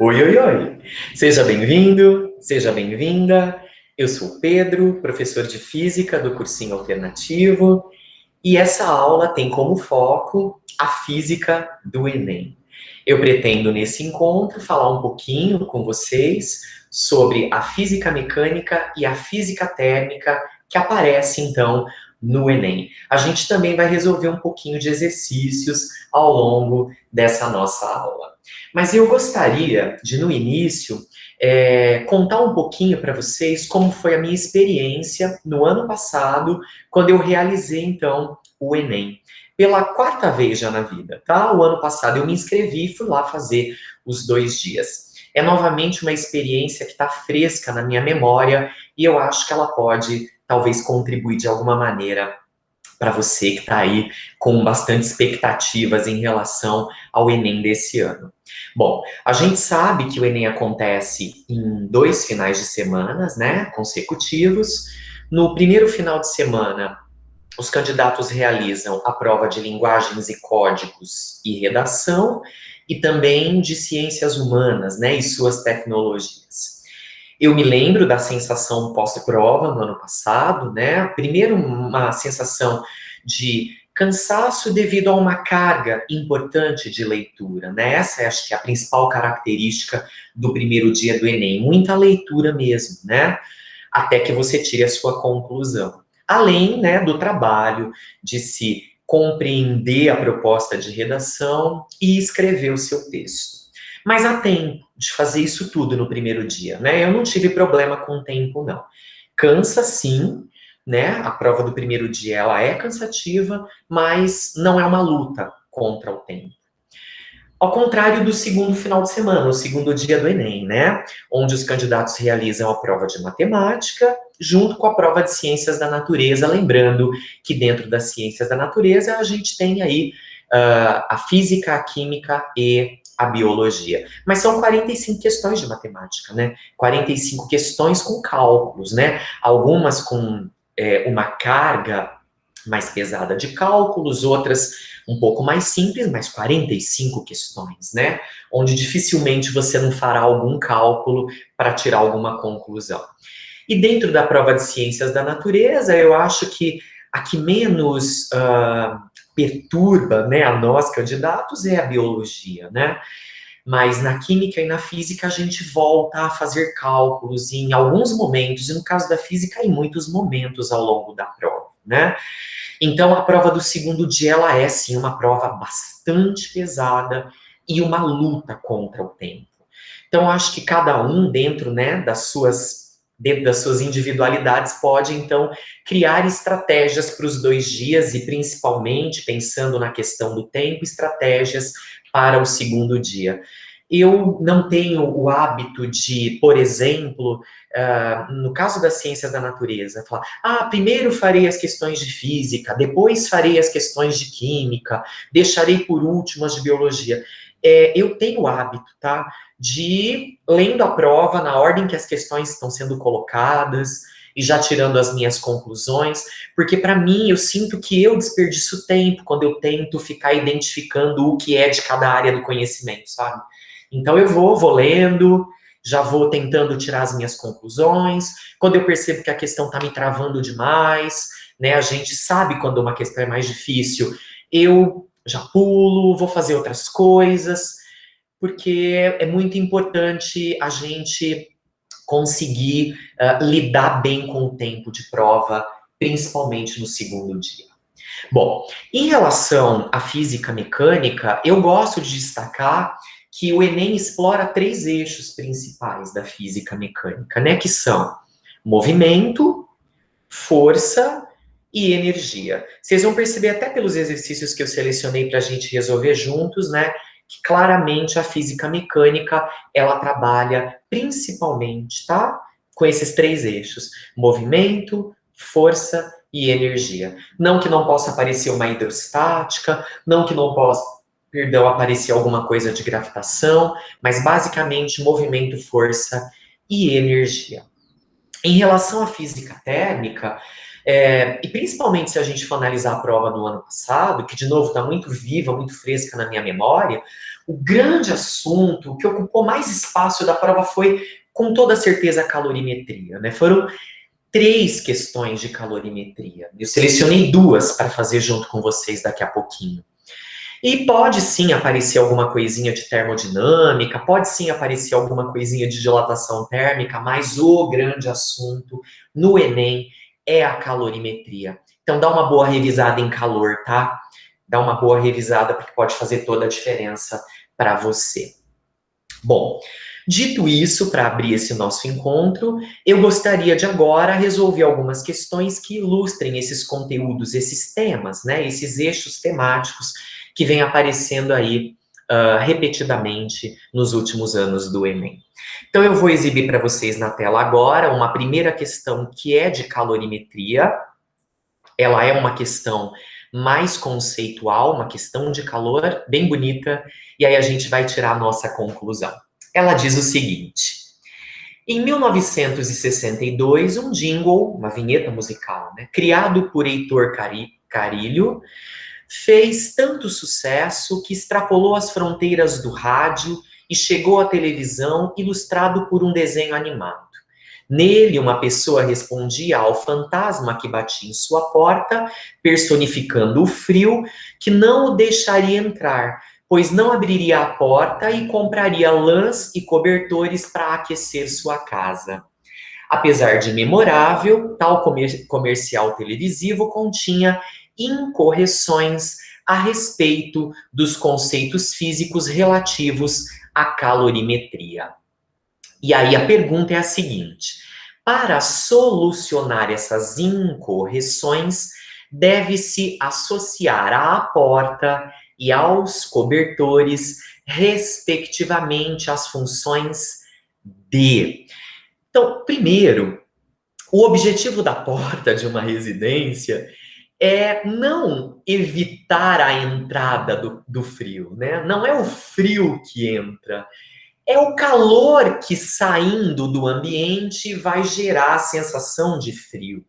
Oi, oi, oi! Seja bem-vindo, seja bem-vinda. Eu sou o Pedro, professor de Física do cursinho alternativo, e essa aula tem como foco a Física do Enem. Eu pretendo, nesse encontro, falar um pouquinho com vocês sobre a física mecânica e a física térmica que aparece, então, no Enem. A gente também vai resolver um pouquinho de exercícios ao longo dessa nossa aula. Mas eu gostaria de, no início, contar um pouquinho para vocês como foi a minha experiência no ano passado, quando eu realizei, então, o Enem. Pela quarta vez já na vida, tá? O ano passado eu me inscrevi e fui lá fazer os 2 dias. É novamente uma experiência que está fresca na minha memória e eu acho que ela pode, talvez, contribuir de alguma maneira para você que está aí com bastante expectativas em relação ao Enem desse ano. Bom, a gente sabe que o Enem acontece em 2 finais de semana, né, consecutivos. No primeiro final de semana, os candidatos realizam a prova de linguagens e códigos e redação, e também de ciências humanas, né, e suas tecnologias. Eu me lembro da sensação pós-prova no ano passado, né? Primeiro, uma sensação de cansaço devido a uma carga importante de leitura, né? Essa é, acho que, a principal característica do primeiro dia do Enem, muita leitura mesmo, né? Até que você tire a sua conclusão. Além, né, do trabalho de se compreender a proposta de redação e escrever o seu texto. Mas há tempo de fazer isso tudo no primeiro dia, né? Eu não tive problema com o tempo, não. Cansa sim, né? A prova do primeiro dia, ela é cansativa, mas não é uma luta contra o tempo. Ao contrário do segundo final de semana, o segundo dia do Enem, né? Onde os candidatos realizam a prova de matemática junto com a prova de ciências da natureza, lembrando que dentro das ciências da natureza a gente tem aí a física, a química e a biologia. Mas são 45 questões de matemática, né? 45 questões com cálculos, né? Algumas com uma carga mais pesada de cálculos, outras um pouco mais simples, mas 45 questões, né? Onde dificilmente você não fará algum cálculo para tirar alguma conclusão. E dentro da prova de ciências da natureza, eu acho que a que menos perturba, né, a nós candidatos é a biologia, né? Mas na química e na física a gente volta a fazer cálculos em alguns momentos, e no caso da física, em muitos momentos ao longo da prova, né? Então, a prova do segundo dia, ela é, sim, uma prova bastante pesada e uma luta contra o tempo. Então, acho que cada um, dentro das suas individualidades, pode, então, criar estratégias para os 2 dias e, principalmente, pensando na questão do tempo, estratégias para o segundo dia. Eu não tenho o hábito de, por exemplo, no caso das ciências da natureza, falar, primeiro farei as questões de física, depois farei as questões de química, deixarei por último as de biologia. Eu tenho o hábito, tá, de ir lendo a prova na ordem que as questões estão sendo colocadas e já tirando as minhas conclusões, porque para mim eu sinto que eu desperdiço tempo quando eu tento ficar identificando o que é de cada área do conhecimento, sabe? Então eu vou lendo, já vou tentando tirar as minhas conclusões. Quando eu percebo que a questão está me travando demais, né? A gente sabe quando uma questão é mais difícil, eu já pulo, vou fazer outras coisas, porque é muito importante a gente conseguir lidar bem com o tempo de prova, principalmente no segundo dia. Bom, em relação à física mecânica, eu gosto de destacar que o Enem explora 3 eixos principais da física mecânica, né? Que são movimento, força e energia. Vocês vão perceber até pelos exercícios que eu selecionei para a gente resolver juntos, né? Que claramente a física mecânica, ela trabalha principalmente, tá? Com esses 3 eixos: movimento, força e energia. Não que não possa aparecer uma hidrostática, não que não possa, perdão, aparecer alguma coisa de gravitação, mas basicamente movimento, força e energia. Em relação à física térmica, E principalmente se a gente for analisar a prova do ano passado, que de novo está muito viva, muito fresca na minha memória, o grande assunto, o que ocupou mais espaço da prova foi, com toda certeza, a calorimetria, né? Foram 3 questões de calorimetria. Eu selecionei 2 para fazer junto com vocês daqui a pouquinho. E pode sim aparecer alguma coisinha de termodinâmica, pode sim aparecer alguma coisinha de dilatação térmica, mas o grande assunto no Enem é a calorimetria. Então dá uma boa revisada em calor, tá? Dá uma boa revisada porque pode fazer toda a diferença para você. Bom, dito isso, para abrir esse nosso encontro, eu gostaria de agora resolver algumas questões que ilustrem esses conteúdos, esses temas, né? Esses eixos temáticos que vêm aparecendo aí repetidamente nos últimos anos do Enem. Então, eu vou exibir para vocês na tela agora uma primeira questão que é de calorimetria. Ela é uma questão mais conceitual, uma questão de calor bem bonita, e aí a gente vai tirar a nossa conclusão. Ela diz o seguinte: em 1962, um jingle, uma vinheta musical, né, criado por Heitor Carilho, fez tanto sucesso que extrapolou as fronteiras do rádio e chegou à televisão, ilustrado por um desenho animado. Nele, uma pessoa respondia ao fantasma que batia em sua porta, personificando o frio que não o deixaria entrar, pois não abriria a porta e compraria lãs e cobertores para aquecer sua casa. Apesar de memorável, tal comercial televisivo continha incorreções a respeito dos conceitos físicos relativos à calorimetria. E aí a pergunta é a seguinte: para solucionar essas incorreções, deve-se associar à porta e aos cobertores, respectivamente, as funções de. Então, primeiro, o objetivo da porta de uma residência é não evitar a entrada do frio, né? Não é o frio que entra, é o calor que, saindo do ambiente, vai gerar a sensação de frio.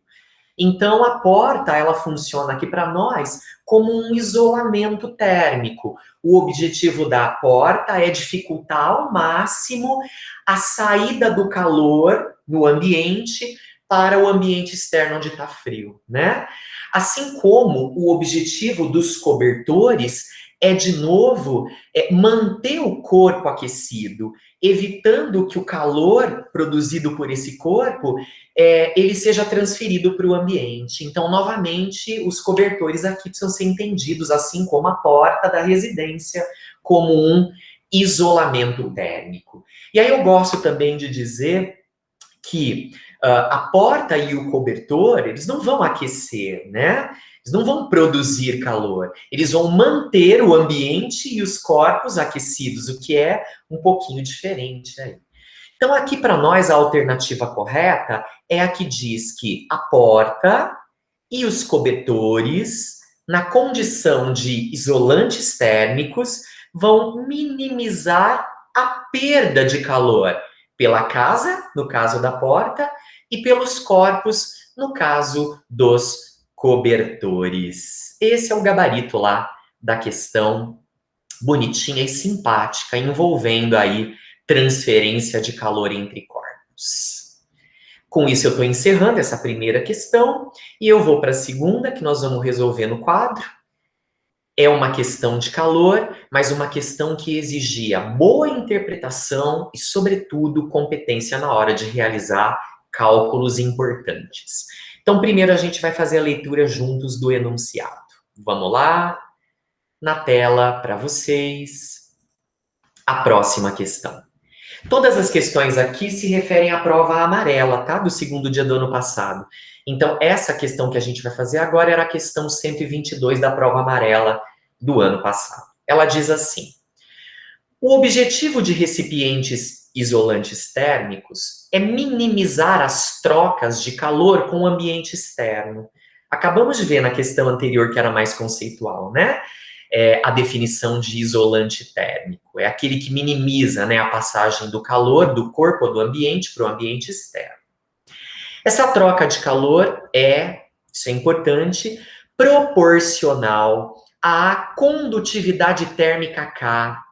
Então, a porta, ela funciona aqui para nós como um isolamento térmico. O objetivo da porta é dificultar ao máximo a saída do calor no ambiente para o ambiente externo onde está frio, né? Assim como o objetivo dos cobertores é, de novo, manter o corpo aquecido, evitando que o calor produzido por esse corpo ele seja transferido para o ambiente. Então, novamente, os cobertores aqui precisam ser entendidos, assim como a porta da residência, como um isolamento térmico. E aí eu gosto também de dizer que a porta e o cobertor, eles não vão aquecer, né? Eles não vão produzir calor. Eles vão manter o ambiente e os corpos aquecidos, o que é um pouquinho diferente aí. Então, aqui para nós, a alternativa correta é a que diz que a porta e os cobertores, na condição de isolantes térmicos, vão minimizar a perda de calor pela casa, no caso da porta, e pelos corpos, no caso dos cobertores. Esse é o gabarito lá da questão bonitinha e simpática, envolvendo aí transferência de calor entre corpos. Com isso, eu estou encerrando essa primeira questão e eu vou para a segunda, que nós vamos resolver no quadro. É uma questão de calor, mas uma questão que exigia boa interpretação e, sobretudo, competência na hora de realizar cálculos importantes. Então, primeiro a gente vai fazer a leitura juntos do enunciado. Vamos lá, na tela para vocês. A próxima questão. Todas as questões aqui se referem à prova amarela, tá? Do segundo dia do ano passado. Então, essa questão que a gente vai fazer agora era a questão 122 da prova amarela do ano passado. Ela diz assim: o objetivo de recipientes isolantes térmicos é minimizar as trocas de calor com o ambiente externo. Acabamos de ver na questão anterior, que era mais conceitual, né? A definição de isolante térmico. É aquele que minimiza, né, a passagem do calor do corpo ou do ambiente para o ambiente externo. Essa troca de calor é isso é importante, proporcional à condutividade térmica K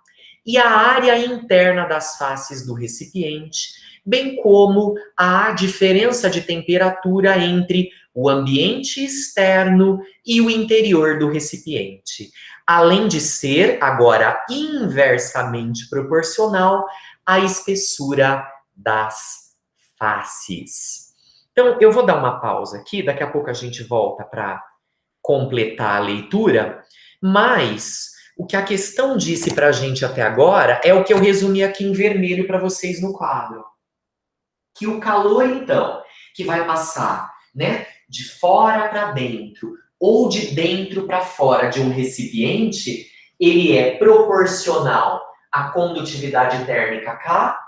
e à área interna das faces do recipiente, bem como a diferença de temperatura entre o ambiente externo e o interior do recipiente, além de ser, agora, inversamente proporcional à espessura das faces. Então, eu vou dar uma pausa aqui, daqui a pouco a gente volta para completar a leitura, mas o que a questão disse para a gente até agora é o que eu resumi aqui em vermelho para vocês no quadro. Que o calor, então, que vai passar, né, de fora para dentro ou de dentro para fora de um recipiente, ele é proporcional à condutividade térmica K,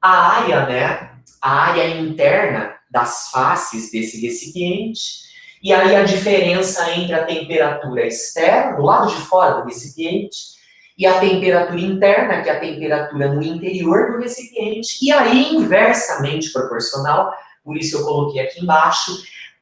a área, né, a área interna das faces desse recipiente, e aí a diferença entre a temperatura externa, do lado de fora do recipiente, e a temperatura interna, que é a temperatura no interior do recipiente, e aí inversamente proporcional, por isso eu coloquei aqui embaixo,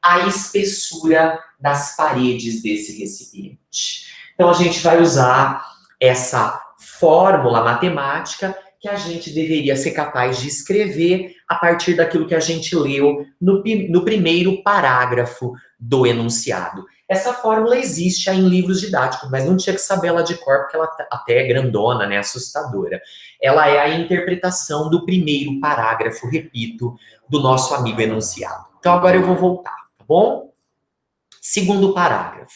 a espessura das paredes desse recipiente. Então a gente vai usar essa fórmula matemática que a gente deveria ser capaz de escrever a partir daquilo que a gente leu no primeiro parágrafo do enunciado. Essa fórmula existe em livros didáticos, mas não tinha que saber ela de cor, porque ela até é grandona, né, assustadora. Ela é a interpretação do primeiro parágrafo, repito, do nosso amigo enunciado. Então agora eu vou voltar, tá bom? Segundo parágrafo.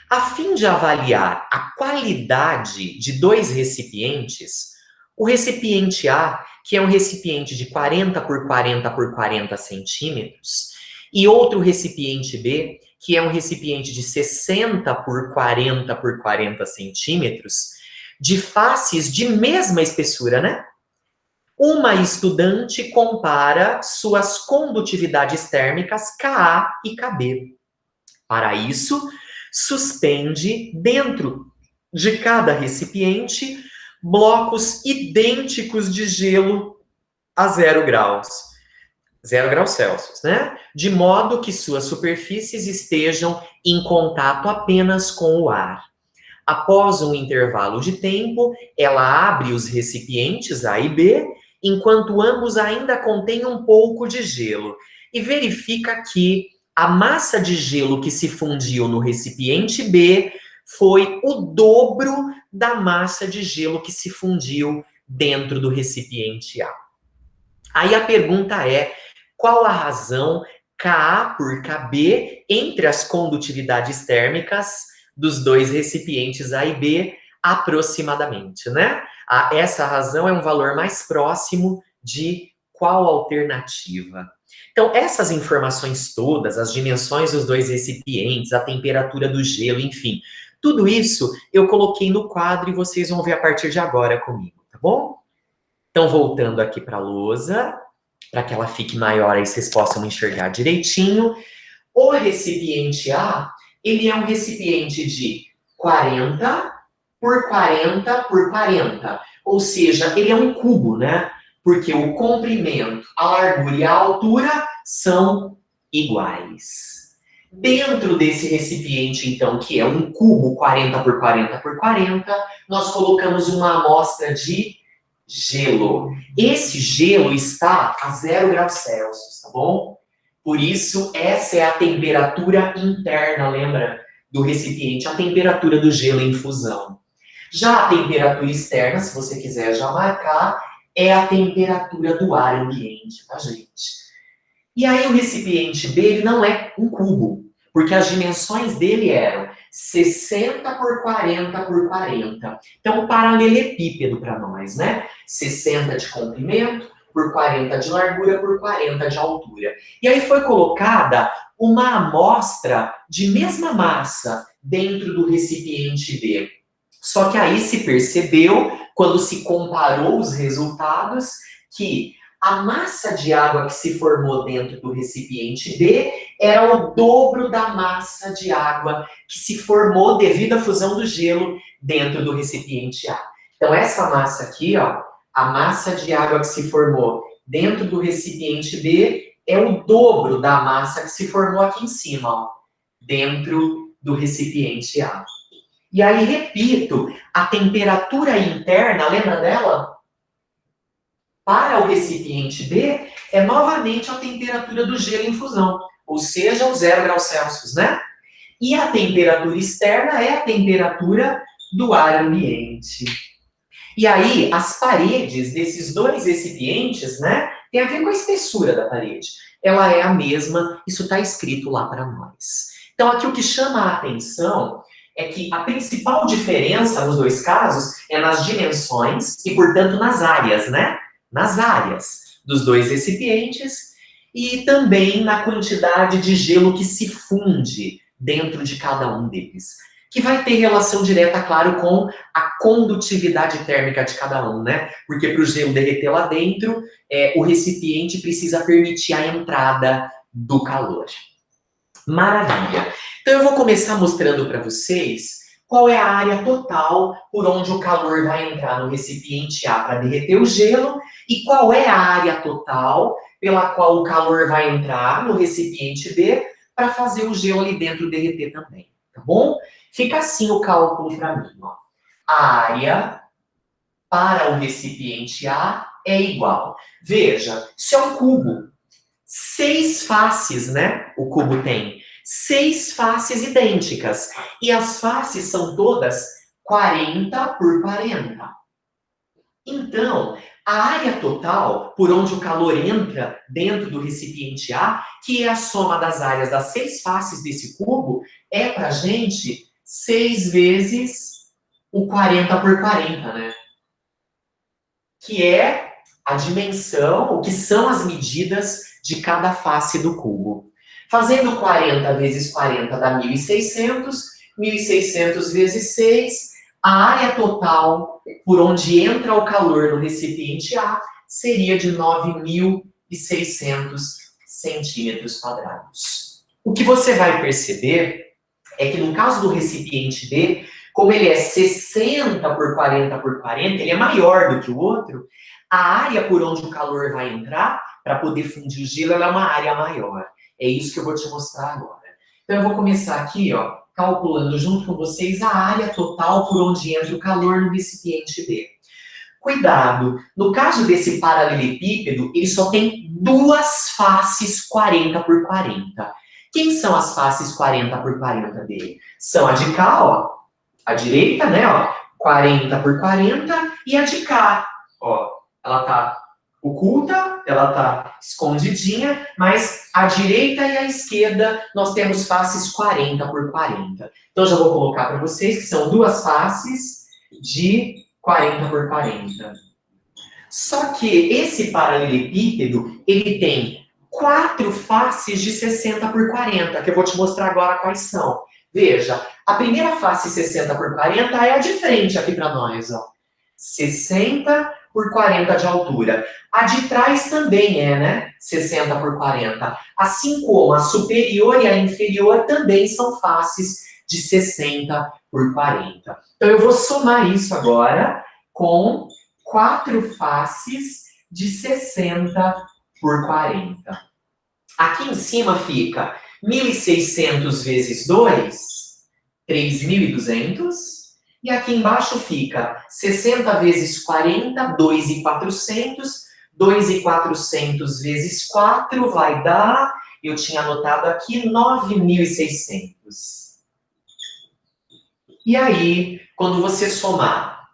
A fim de avaliar a qualidade de dois recipientes, o recipiente A, que é um recipiente de 40 por 40 por 40 centímetros, e outro recipiente B, que é um recipiente de 60 por 40 por 40 centímetros, de faces de mesma espessura, né? Uma estudante compara suas condutividades térmicas Ka e Kb. Para isso, suspende dentro de cada recipiente blocos idênticos de gelo a 0 graus. 0 graus Celsius, né? De modo que suas superfícies estejam em contato apenas com o ar. Após um intervalo de tempo, ela abre os recipientes A e B, enquanto ambos ainda contêm um pouco de gelo, e verifica que a massa de gelo que se fundiu no recipiente B foi o dobro da massa de gelo que se fundiu dentro do recipiente A. Aí a pergunta é: qual a razão Ka por Kb entre as condutividades térmicas dos dois recipientes A e B aproximadamente, né? Essa razão é um valor mais próximo de qual alternativa? Então, essas informações todas, as dimensões dos dois recipientes, a temperatura do gelo, enfim, tudo isso eu coloquei no quadro e vocês vão ver a partir de agora comigo, tá bom? Então, voltando aqui para a lousa, para que ela fique maior, aí vocês possam enxergar direitinho. O recipiente A, ele é um recipiente de 40 por 40 por 40. Ou seja, ele é um cubo, né? Porque o comprimento, a largura e a altura são iguais. Dentro desse recipiente, então, que é um cubo 40 por 40 por 40, nós colocamos uma amostra de gelo. Esse gelo está a 0 graus Celsius, tá bom? Por isso, essa é a temperatura interna, lembra? Do recipiente, a temperatura do gelo em fusão. Já a temperatura externa, se você quiser já marcar, é a temperatura do ar ambiente, tá, gente? E aí o recipiente B, ele não é um cubo, porque as dimensões dele eram 60 por 40 por 40. Então, paralelepípedo para nós, né? 60 de comprimento por 40 de largura por 40 de altura. E aí foi colocada uma amostra de mesma massa dentro do recipiente B. Só que aí se percebeu, quando se comparou os resultados, que a massa de água que se formou dentro do recipiente B era o dobro da massa de água que se formou devido à fusão do gelo dentro do recipiente A. Então, essa massa aqui, ó, a massa de água que se formou dentro do recipiente B é o dobro da massa que se formou aqui em cima, ó. dentro do recipiente A. E aí, repito, a temperatura interna, lembra dela? Para o recipiente B, é novamente a temperatura do gelo em fusão, ou seja, o 0 graus Celsius, né? E a temperatura externa é a temperatura do ar ambiente. E aí, as paredes desses dois recipientes, né, tem a ver com a espessura da parede. Ela é a mesma, isso está escrito lá para nós. Então, aqui o que chama a atenção é que a principal diferença nos dois casos é nas dimensões e, portanto, nas áreas, né? Nas áreas dos dois recipientes e também na quantidade de gelo que se funde dentro de cada um deles, que vai ter relação direta, claro, com a condutividade térmica de cada um, né? Porque para o gelo derreter lá dentro, o recipiente precisa permitir a entrada do calor. Maravilha! Então eu vou começar mostrando para vocês qual é a área total por onde o calor vai entrar no recipiente A para derreter o gelo e qual é a área total pela qual o calor vai entrar no recipiente B para fazer o gelo ali dentro derreter também, tá bom? Fica assim o cálculo para mim, ó. A área para o recipiente A é igual. Veja, isso é um cubo. 6 faces, né? O cubo tem 6 faces idênticas. E as faces são todas 40 por 40. Então, a área total, por onde o calor entra dentro do recipiente A, que é a soma das áreas das 6 faces desse cubo, é pra gente 6 vezes o 40 por 40, né? Que é a dimensão, o que são as medidas de cada face do cubo. Fazendo 40 vezes 40 dá 1.600, 1.600 vezes 6, a área total por onde entra o calor no recipiente A seria de 9.600 centímetros quadrados. O que você vai perceber é que no caso do recipiente B, como ele é 60 por 40 por 40, ele é maior do que o outro, a área por onde o calor vai entrar, para poder fundir o gelo, ela é uma área maior. É isso que eu vou te mostrar agora. Então eu vou começar aqui, ó, calculando junto com vocês a área total por onde entra o calor no recipiente B. Cuidado, no caso desse paralelepípedo, ele só tem duas faces 40 por 40. Quem são as faces 40 por 40 dele? São a de cá, ó, a direita, né, ó, 40 por 40, e a de cá, ó, ela tá oculta, ela tá escondidinha, mas a direita e a esquerda nós temos faces 40 por 40. Então já vou colocar para vocês que são duas faces de 40 por 40. Só que esse paralelepípedo, ele tem 4 faces de 60 por 40, que eu vou te mostrar agora quais são. Veja, a primeira face 60 por 40 é a de frente aqui para nós, ó. 60 por 40 de altura. A de trás também é, né? 60 por 40. Assim como a superior e a inferior também são faces de 60 por 40. Então eu vou somar isso agora com 4 faces de 60 por 40. Aqui em cima fica 1.600 vezes 2, 3.200. E aqui embaixo fica 60 vezes 40, 2.400. 2.400 vezes 4 vai dar, eu tinha anotado aqui, 9.600. E aí, quando você somar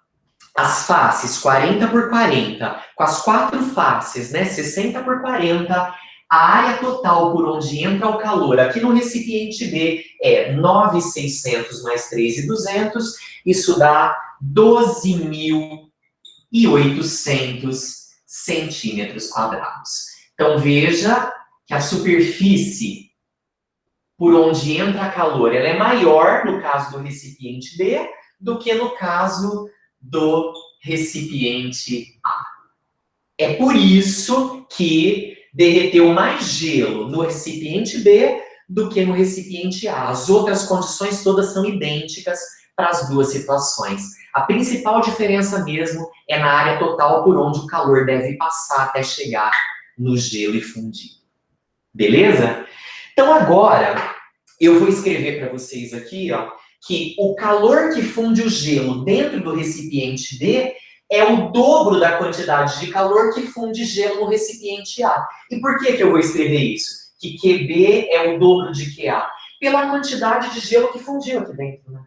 as faces 40 por 40 com as 4 faces, né, 60 por 40, a área total por onde entra o calor aqui no recipiente B é 9.600 mais 3.200, isso dá 12.800 centímetros quadrados. Então veja que a superfície por onde entra calor ela é maior no caso do recipiente B do que no caso do recipiente A. É por isso que derreteu mais gelo no recipiente B do que no recipiente A. As outras condições todas são idênticas para as duas situações. A principal diferença mesmo é na área total por onde o calor deve passar até chegar no gelo e fundir. Beleza? Então agora, eu vou escrever para vocês aqui, ó, que o calor que funde o gelo dentro do recipiente B é o dobro da quantidade de calor que funde gelo no recipiente A. E por que eu vou escrever isso? Que QB é o dobro de QA? Pela quantidade de gelo que fundiu aqui dentro, né?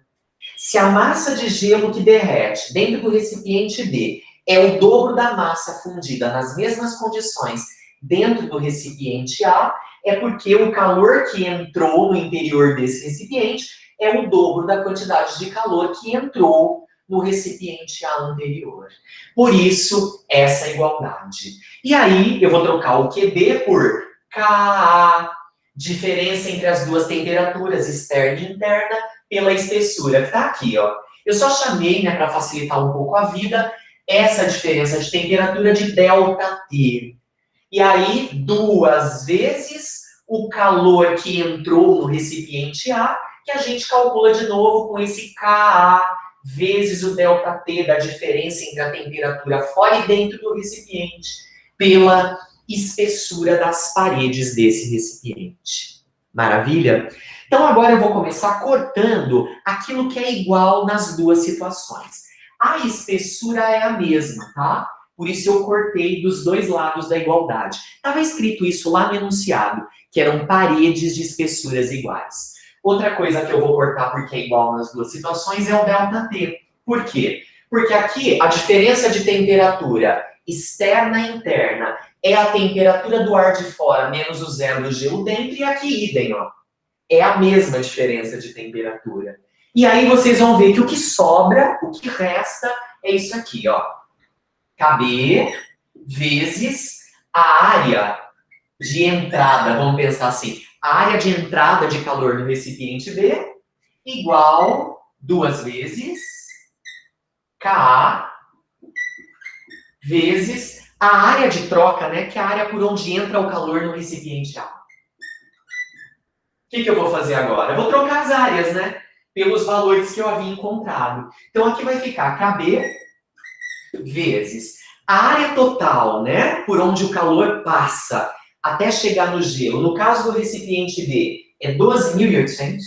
Se a massa de gelo que derrete dentro do recipiente B é o dobro da massa fundida nas mesmas condições dentro do recipiente A, é porque o calor que entrou no interior desse recipiente é o dobro da quantidade de calor que entrou no recipiente A anterior. Por isso, essa igualdade. E aí, eu vou trocar o QB por KA, diferença entre as duas temperaturas, externa e interna, pela espessura, que está aqui, ó. Eu só chamei, né, para facilitar um pouco a vida, essa diferença de temperatura de ΔT. E aí, duas vezes o calor que entrou no recipiente A, que a gente calcula de novo com esse Ka vezes o ΔT da diferença entre a temperatura fora e dentro do recipiente, pela espessura das paredes desse recipiente. Maravilha? Então, agora eu vou começar cortando aquilo que é igual nas duas situações. A espessura é a mesma, tá? Por isso eu cortei dos dois lados da igualdade. Estava escrito isso lá no enunciado, que eram paredes de espessuras iguais. Outra coisa que eu vou cortar porque é igual nas duas situações é o ΔT. Por quê? Porque aqui a diferença de temperatura externa e interna é a temperatura do ar de fora menos o zero do gelo dentro, e aqui idem, ó. É a mesma diferença de temperatura. E aí vocês vão ver que o que sobra, o que resta, é isso aqui, ó. KB vezes a área de entrada, vamos pensar assim, a área de entrada de calor no recipiente B igual duas vezes Ka vezes a área de troca, né, que é a área por onde entra o calor no recipiente A. O que eu vou fazer agora? Eu vou trocar as áreas, né, pelos valores que eu havia encontrado. Então aqui vai ficar KB vezes a área total, né, por onde o calor passa até chegar no gelo. No caso do recipiente B, é 12.800.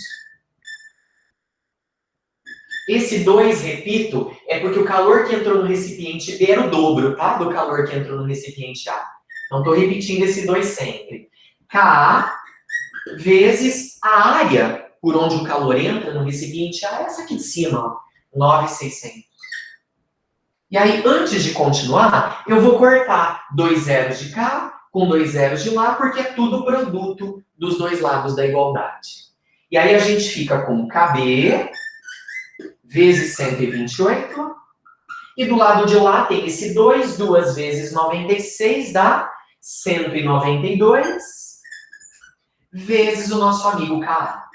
Esse 2, repito, é porque o calor que entrou no recipiente B era o dobro, tá? Do calor que entrou no recipiente A. Então, estou repetindo esse 2 sempre. Ka vezes a área por onde o calor entra no recipiente A, é essa aqui de cima, ó, 9.600. E aí, antes de continuar, eu vou cortar 2 zeros de cá com 2 zeros de lá, porque é tudo produto dos dois lados da igualdade. E aí a gente fica com KB vezes 128. E do lado de lá tem esse 2, 2 vezes 96 dá 192 vezes o nosso amigo Ka.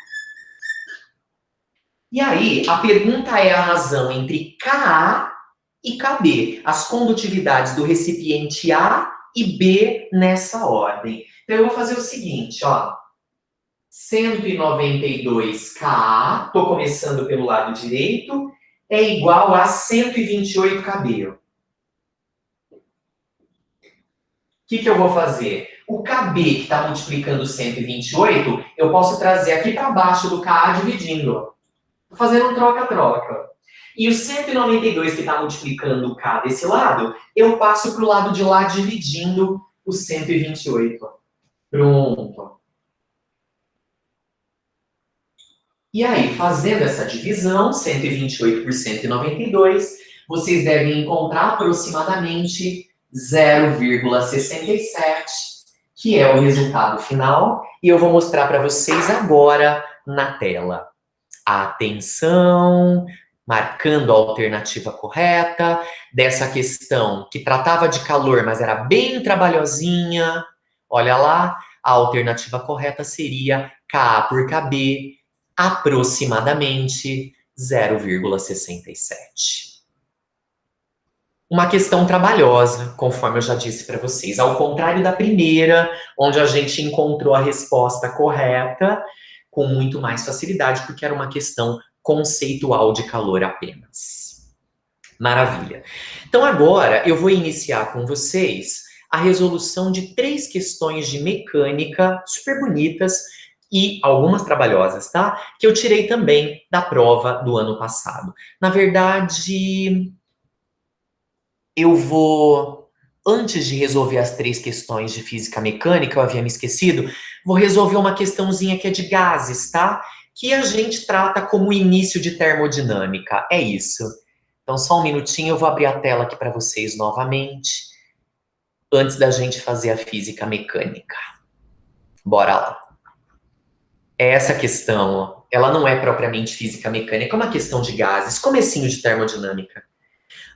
E aí, a pergunta é a razão entre Ka e KB, as condutividades do recipiente A e B nessa ordem. Então, eu vou fazer o seguinte, ó. 192 Ka, estou começando pelo lado direito, é igual a 128 KB. O que eu vou fazer? O KB, que está multiplicando 128, eu posso trazer aqui para baixo do Ka dividindo. Estou fazendo um troca-troca. E o 192 que está multiplicando o K desse lado, eu passo para o lado de lá dividindo o 128. Pronto. E aí, fazendo essa divisão, 128 por 192, vocês devem encontrar aproximadamente 0,67, que é o resultado final. E eu vou mostrar para vocês agora na tela. Atenção! Marcando a alternativa correta, dessa questão que tratava de calor, mas era bem trabalhosinha. Olha lá, a alternativa correta seria Ka por KB, aproximadamente 0,67. Uma questão trabalhosa, conforme eu já disse para vocês, ao contrário da primeira, onde a gente encontrou a resposta correta com muito mais facilidade, porque era uma questão conceitual de calor apenas. Maravilha. Então agora eu vou iniciar com vocês a resolução de 3 questões de mecânica super bonitas e algumas trabalhosas, tá? Que eu tirei também da prova do ano passado. Na verdade, eu vou, antes de resolver as 3 questões de física mecânica, eu havia me esquecido, vou resolver uma questãozinha que é de gases, tá? Que a gente trata como início de termodinâmica. É isso. Então, só um minutinho, eu vou abrir a tela aqui para vocês novamente, antes da gente fazer a física mecânica. Bora lá. Essa questão, ó, ela não é propriamente física mecânica, é uma questão de gases, comecinho de termodinâmica.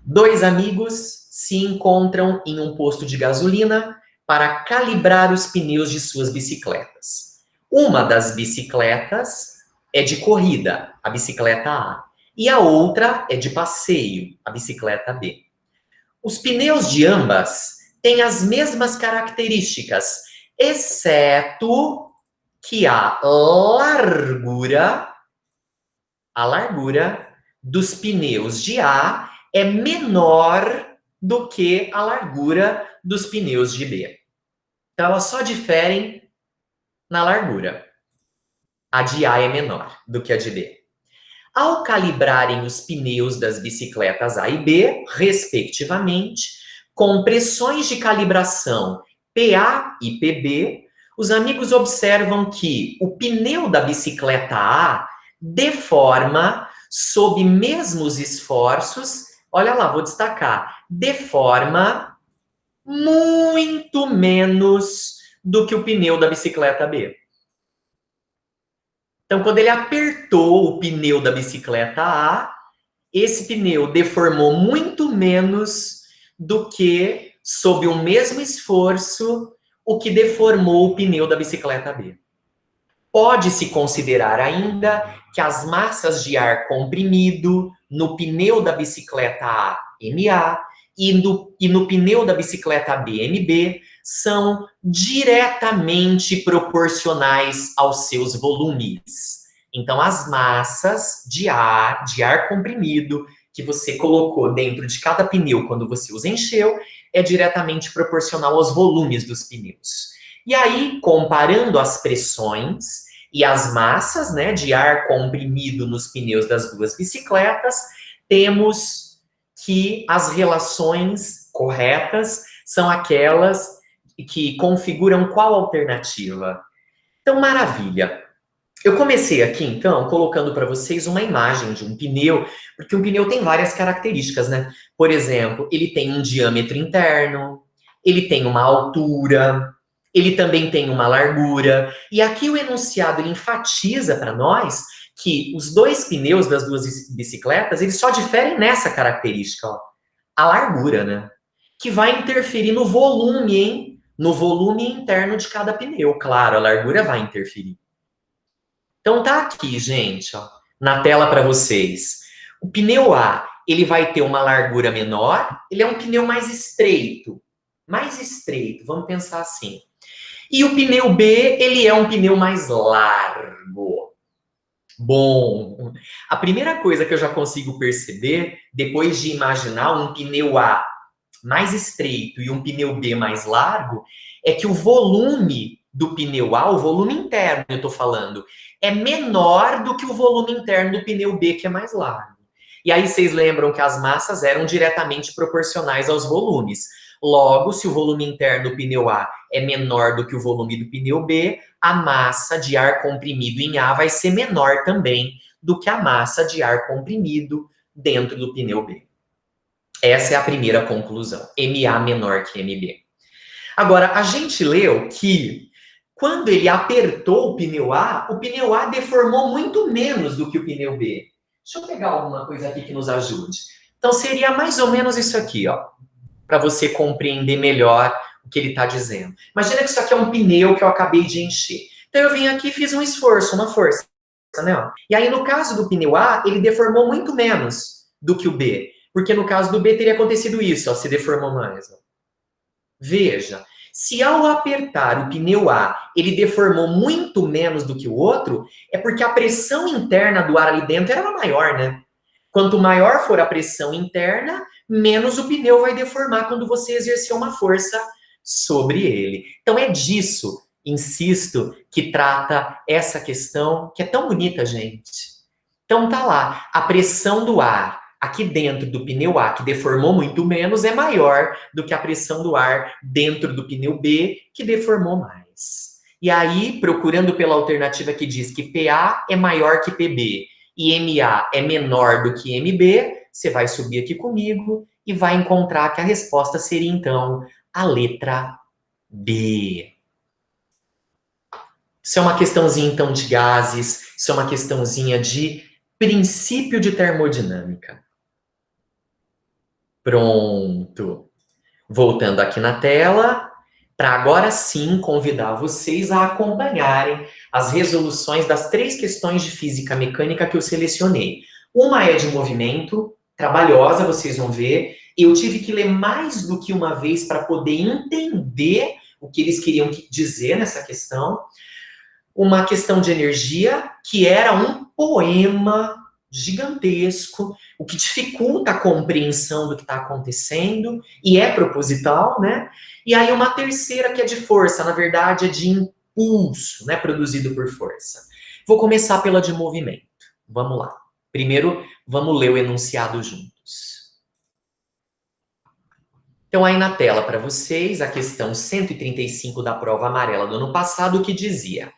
2 amigos se encontram em um posto de gasolina para calibrar os pneus de suas bicicletas. Uma das bicicletas é de corrida, a bicicleta A, e a outra é de passeio, a bicicleta B. Os pneus de ambas têm as mesmas características, exceto que a largura dos pneus de A é menor do que a largura dos pneus de B. Então, elas só diferem na largura. A de A é menor do que a de B. Ao calibrarem os pneus das bicicletas A e B, respectivamente, com pressões de calibração PA e PB, os amigos observam que o pneu da bicicleta A deforma sob mesmos esforços. Olha lá, vou destacar. Deforma muito menos do que o pneu da bicicleta B. Então, quando ele apertou o pneu da bicicleta A, esse pneu deformou muito menos do que, sob o mesmo esforço, o que deformou o pneu da bicicleta B. Pode-se considerar ainda que as massas de ar comprimido no pneu da bicicleta A, MA, e no pneu da bicicleta B, MB, são diretamente proporcionais aos seus volumes. Então, as massas de ar comprimido, que você colocou dentro de cada pneu quando você os encheu, é diretamente proporcional aos volumes dos pneus. E aí, comparando as pressões e as massas, né, de ar comprimido nos pneus das duas bicicletas, temos que as relações corretas são aquelas que configuram qual alternativa. Então, maravilha. Eu comecei aqui, então, colocando para vocês uma imagem de um pneu, porque um pneu tem várias características, né? Por exemplo, ele tem um diâmetro interno, ele tem uma altura, ele também tem uma largura. E aqui o enunciado ele enfatiza para nós que os 2 pneus das duas bicicletas, eles só diferem nessa característica, ó, a largura, né? Que vai interferir no volume, hein? No volume interno de cada pneu. Claro, a largura vai interferir. Então tá aqui, gente, ó, na tela para vocês. O pneu A, ele vai ter uma largura menor, ele é um pneu mais estreito. Mais estreito, vamos pensar assim. E o pneu B, ele é um pneu mais largo. Bom, a primeira coisa que eu já consigo perceber, depois de imaginar um pneu A mais estreito e um pneu B mais largo, é que o volume do pneu A, o volume interno, eu estou falando, é menor do que o volume interno do pneu B, que é mais largo. E aí vocês lembram que as massas eram diretamente proporcionais aos volumes. Logo, se o volume interno do pneu A é menor do que o volume do pneu B, a massa de ar comprimido em A vai ser menor também do que a massa de ar comprimido dentro do pneu B. Essa é a primeira conclusão. MA menor que MB. Agora, a gente leu que quando ele apertou o pneu A deformou muito menos do que o pneu B. Deixa eu pegar alguma coisa aqui que nos ajude. Então, seria mais ou menos isso aqui, ó, para você compreender melhor o que ele está dizendo. Imagina que isso aqui é um pneu que eu acabei de encher. Então, eu vim aqui e fiz um esforço, uma força, né? E aí, no caso do pneu A, ele deformou muito menos do que o B. Porque no caso do B teria acontecido isso, ó, se deformou mais. Ó. Veja, se ao apertar o pneu A, ele deformou muito menos do que o outro, é porque a pressão interna do ar ali dentro era maior, né? Quanto maior for a pressão interna, menos o pneu vai deformar quando você exercer uma força sobre ele. Então é disso insisto, que trata essa questão que é tão bonita, gente. Então tá lá, a pressão do ar aqui dentro do pneu A, que deformou muito menos, é maior do que a pressão do ar dentro do pneu B, que deformou mais. E aí, procurando pela alternativa que diz que PA é maior que PB e MA é menor do que MB, você vai subir aqui comigo e vai encontrar que a resposta seria, então, a letra B. Isso é uma questãozinha, então, de gases, isso é uma questãozinha de princípio de termodinâmica. Pronto. Voltando aqui na tela, para agora sim convidar vocês a acompanharem as resoluções das 3 questões de física mecânica que eu selecionei. Uma é de movimento, trabalhosa, vocês vão ver. Eu tive que ler mais do que uma vez para poder entender o que eles queriam dizer nessa questão. Uma questão de energia, que era um poema gigantesco, o que dificulta a compreensão do que está acontecendo, e é proposital, né? E aí uma terceira que é de força, na verdade é de impulso, né? Produzido por força. Vou começar pela de movimento. Vamos lá. Primeiro, vamos ler o enunciado juntos. Então, aí na tela para vocês, a questão 135 da prova amarela do ano passado, que dizia: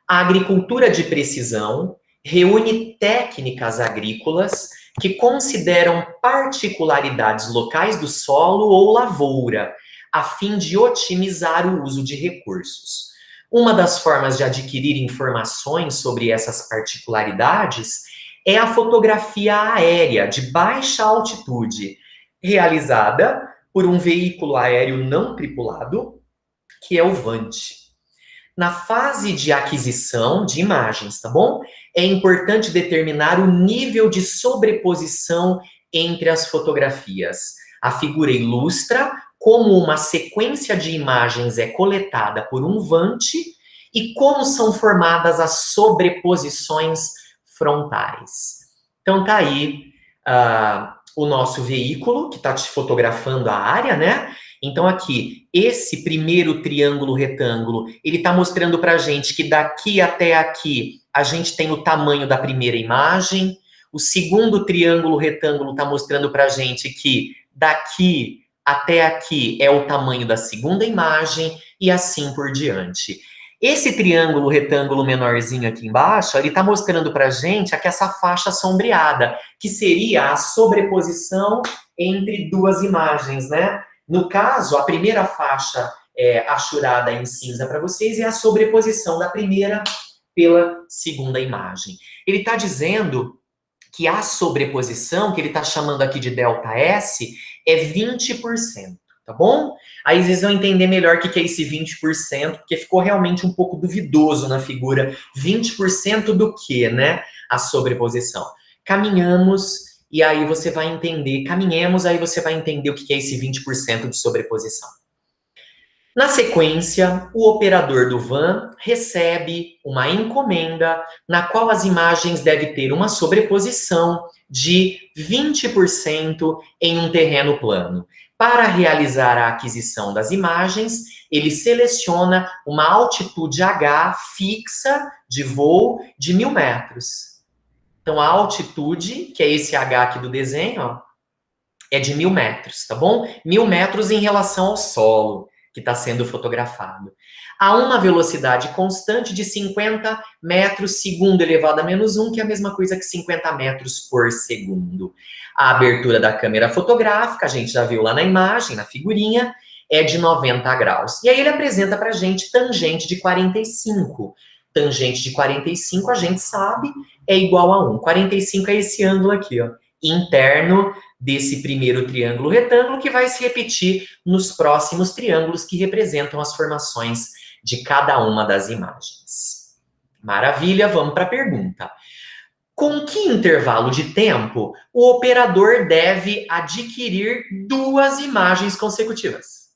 a agricultura de precisão reúne técnicas agrícolas que consideram particularidades locais do solo ou lavoura, a fim de otimizar o uso de recursos. Uma das formas de adquirir informações sobre essas particularidades é a fotografia aérea de baixa altitude, realizada por um veículo aéreo não tripulado, que é o VANT. Na fase de aquisição de imagens, tá bom? É importante determinar o nível de sobreposição entre as fotografias. A figura ilustra como uma sequência de imagens é coletada por um VANT e como são formadas as sobreposições frontais. Então tá aí o nosso veículo que está te fotografando a área, né? Então, aqui, esse primeiro triângulo retângulo, ele está mostrando para a gente que daqui até aqui, a gente tem o tamanho da primeira imagem. O segundo triângulo retângulo está mostrando para a gente que daqui até aqui é o tamanho da segunda imagem, e assim por diante. Esse triângulo retângulo menorzinho aqui embaixo, ele está mostrando para a gente aqui essa faixa sombreada, que seria a sobreposição entre duas imagens, né? No caso, a primeira faixa achurada em cinza para vocês é a sobreposição da primeira pela segunda imagem. Ele está dizendo que a sobreposição, que ele está chamando aqui de ΔS, é 20%, tá bom? Aí vocês vão entender melhor o que é esse 20%, porque ficou realmente um pouco duvidoso na figura. 20% do que, né? A sobreposição. Caminhamos... E aí você vai entender, caminhemos, aí você vai entender o que é esse 20% de sobreposição. Na sequência, o operador do van recebe uma encomenda na qual as imagens devem ter uma sobreposição de 20% em um terreno plano. Para realizar a aquisição das imagens, ele seleciona uma altitude H fixa de voo de 1.000 metros. Então, a altitude, que é esse H aqui do desenho, ó, é de 1.000 metros, tá bom? 1.000 metros em relação ao solo que está sendo fotografado. A uma velocidade constante de 50 metros segundo elevado a -1, que é a mesma coisa que 50 metros por segundo. A abertura da câmera fotográfica, a gente já viu lá na imagem, na figurinha, é de 90 graus. E aí ele apresenta para a gente tangente de 45. Tangente de 45, a gente sabe, é igual a 1. 45 é esse ângulo aqui, ó, interno desse primeiro triângulo retângulo, que vai se repetir nos próximos triângulos que representam as formações de cada uma das imagens. Maravilha, vamos para a pergunta. Com que intervalo de tempo o operador deve adquirir 2 imagens consecutivas?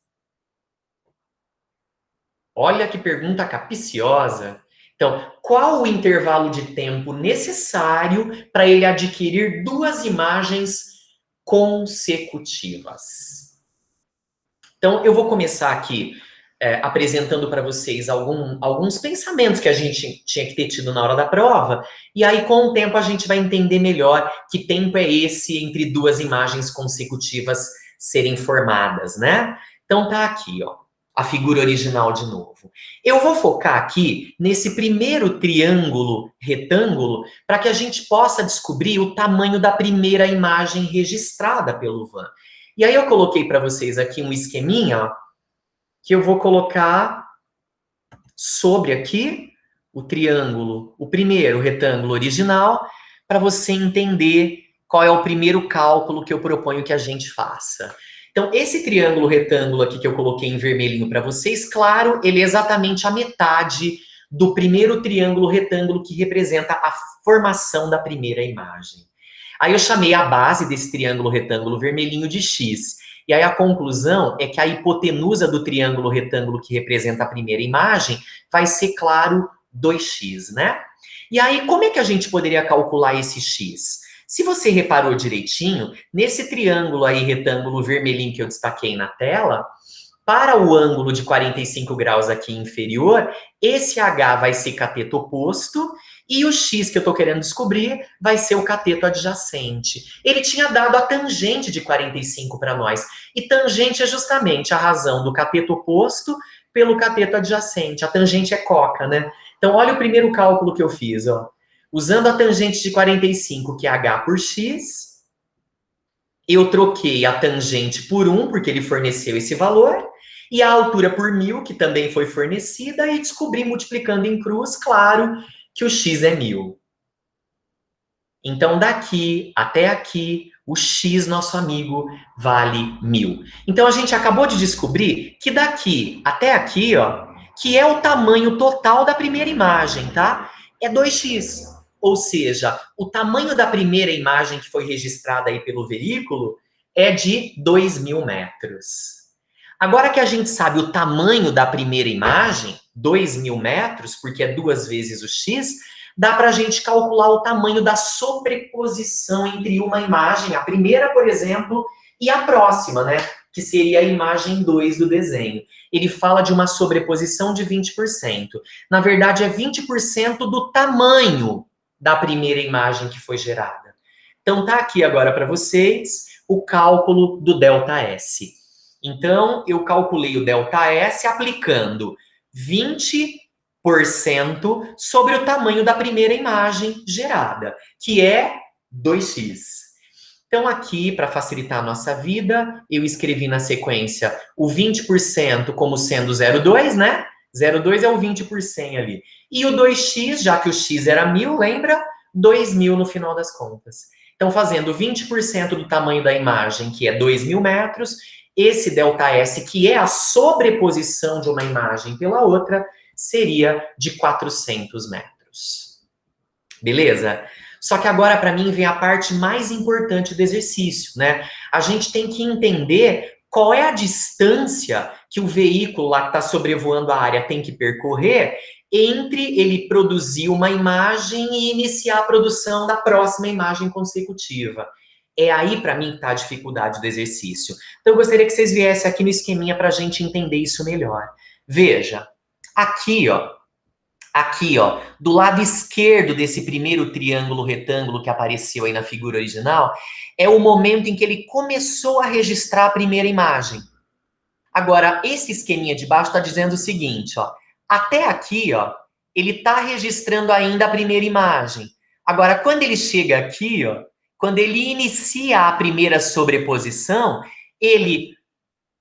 Olha que pergunta capciosa. Então, qual o intervalo de tempo necessário para ele adquirir 2 imagens consecutivas? Então, eu vou começar aqui apresentando para vocês alguns pensamentos que a gente tinha que ter tido na hora da prova, e aí com o tempo a gente vai entender melhor que tempo é esse entre duas imagens consecutivas serem formadas, né? Então tá aqui, ó, a figura original de novo. Eu vou focar aqui nesse primeiro triângulo retângulo para que a gente possa descobrir o tamanho da primeira imagem registrada pelo Van. E aí eu coloquei para vocês aqui um esqueminha, ó, que eu vou colocar sobre aqui o triângulo, o primeiro retângulo original, para você entender qual é o primeiro cálculo que eu proponho que a gente faça. Então, esse triângulo retângulo aqui que eu coloquei em vermelhinho para vocês, claro, ele é exatamente a metade do primeiro triângulo retângulo que representa a formação da primeira imagem. Aí eu chamei a base desse triângulo retângulo vermelhinho de x. E aí a conclusão é que a hipotenusa do triângulo retângulo que representa a primeira imagem vai ser, claro, 2x, né? E aí, como é que a gente poderia calcular esse x? Se você reparou direitinho, nesse triângulo aí, retângulo vermelhinho que eu destaquei na tela, para o ângulo de 45 graus aqui inferior, esse H vai ser cateto oposto e o X que eu estou querendo descobrir vai ser o cateto adjacente. Ele tinha dado a tangente de 45 para nós. E tangente é justamente a razão do cateto oposto pelo cateto adjacente. A tangente é coca, né? Então, olha o primeiro cálculo que eu fiz, ó. Usando a tangente de 45, que é H por X, eu troquei a tangente por 1, porque ele forneceu esse valor, e a altura por 1000, que também foi fornecida, e descobri, multiplicando em cruz, claro, que o x é 1000. Então, daqui até aqui, o x, nosso amigo, vale 1000. Então, a gente acabou de descobrir que daqui até aqui, ó, que é o tamanho total da primeira imagem, tá? É 2x. Ou seja, o tamanho da primeira imagem que foi registrada aí pelo veículo é de 2.000 metros. Agora que a gente sabe o tamanho da primeira imagem, 2.000 metros, porque é 2 vezes o x, dá para a gente calcular o tamanho da sobreposição entre uma imagem, a primeira, por exemplo, e a próxima, né? Que seria a imagem 2 do desenho. Ele fala de uma sobreposição de 20%. Na verdade, é 20% do tamanho da primeira imagem que foi gerada. Então, tá aqui agora para vocês o cálculo do ΔS. Então, eu calculei o ΔS aplicando 20% sobre o tamanho da primeira imagem gerada, que é 2x. Então, aqui, para facilitar a nossa vida, eu escrevi na sequência o 20% como sendo 0,2, né? 0,2 é o 20 por 100 ali. E o 2x, já que o x era 1000, lembra? 2000 no final das contas. Então, fazendo 20% do tamanho da imagem, que é 2.000 metros, esse ΔS, que é a sobreposição de uma imagem pela outra, seria de 400 metros. Beleza? Só que agora, para mim, vem a parte mais importante do exercício, né? A gente tem que entender qual é a distância que o veículo lá que está sobrevoando a área tem que percorrer entre ele produzir uma imagem e iniciar a produção da próxima imagem consecutiva. É aí, para mim, que está a dificuldade do exercício. Então, eu gostaria que vocês viessem aqui no esqueminha para a gente entender isso melhor. Veja, aqui, ó, do lado esquerdo desse primeiro triângulo retângulo que apareceu aí na figura original, é o momento em que ele começou a registrar a primeira imagem. Agora, esse esqueminha de baixo está dizendo o seguinte, ó, até aqui, ó, ele está registrando ainda a primeira imagem. Agora, quando ele chega aqui, ó, quando ele inicia a primeira sobreposição, ele,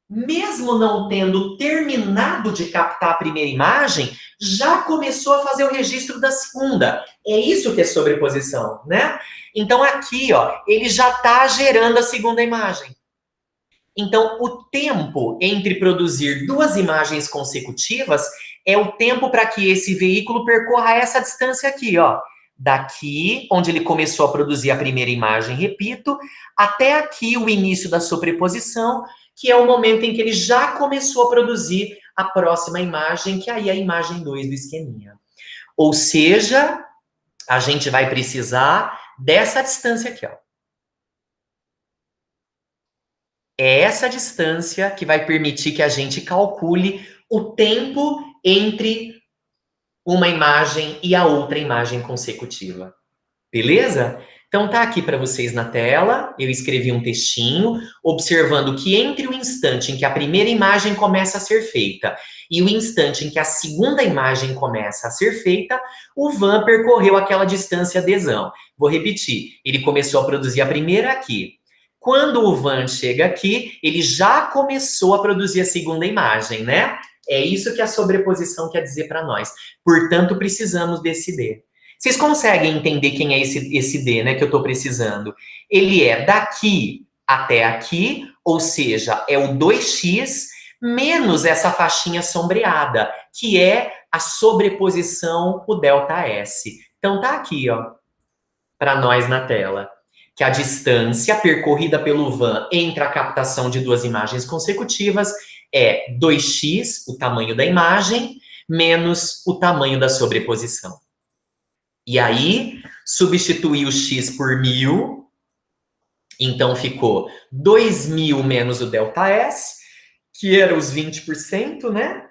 mesmo não tendo terminado de captar a primeira imagem, já começou a fazer o registro da segunda. É isso que é sobreposição, né? Então, aqui, ó, ele já está gerando a segunda imagem. Então, o tempo entre produzir duas imagens consecutivas é o tempo para que esse veículo percorra essa distância aqui, ó. Daqui, onde ele começou a produzir a primeira imagem, repito, até aqui o início da sobreposição, que é o momento em que ele já começou a produzir a próxima imagem, que aí é a imagem 2 do esqueminha. Ou seja, a gente vai precisar dessa distância aqui, ó. É essa distância que vai permitir que a gente calcule o tempo entre uma imagem e a outra imagem consecutiva. Beleza? Então tá aqui para vocês na tela, eu escrevi um textinho observando que entre o instante em que a primeira imagem começa a ser feita e o instante em que a segunda imagem começa a ser feita, o Van percorreu aquela distância adesão. Vou repetir, ele começou a produzir a primeira aqui. Quando o Van chega aqui, ele já começou a produzir a segunda imagem, né? É isso que a sobreposição quer dizer para nós. Portanto, precisamos desse D. Vocês conseguem entender quem é esse D, né, que eu estou precisando? Ele é daqui até aqui, ou seja, é o 2x menos essa faixinha sombreada, que é a sobreposição, o ΔS. Então tá aqui, ó, para nós na tela, que a distância percorrida pelo Van entre a captação de duas imagens consecutivas é 2x, o tamanho da imagem, menos o tamanho da sobreposição. E aí, substituí o x por 1000, então ficou 2000 menos o ΔS, que era os 20%, né?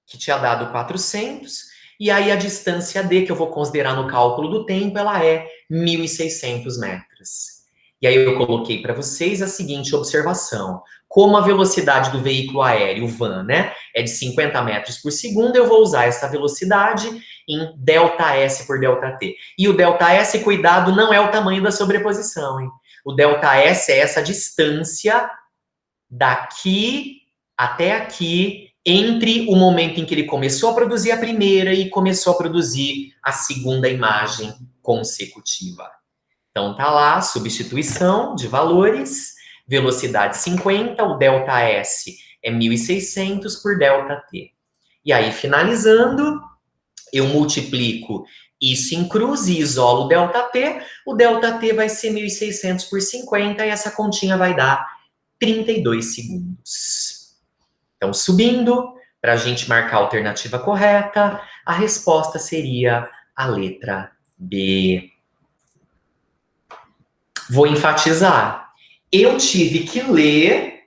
Que tinha dado 400. E aí a distância D, que eu vou considerar no cálculo do tempo, ela é 1.600 metros. E aí eu coloquei para vocês a seguinte observação. Como a velocidade do veículo aéreo, o Van, né, é de 50 metros por segundo, eu vou usar essa velocidade em ΔS por ΔT. E o ΔS, cuidado, não é o tamanho da sobreposição, hein? O ΔS é essa distância daqui até aqui, entre o momento em que ele começou a produzir a primeira e começou a produzir a segunda imagem consecutiva. Então tá lá, substituição de valores, velocidade 50, o ΔS é 1.600 por ΔT. E aí, finalizando, eu multiplico isso em cruz e isolo o ΔT. O ΔT vai ser 1.600 por 50 e essa continha vai dar 32 segundos. Então, subindo, para a gente marcar a alternativa correta, a resposta seria a letra B. Vou enfatizar. Eu tive que ler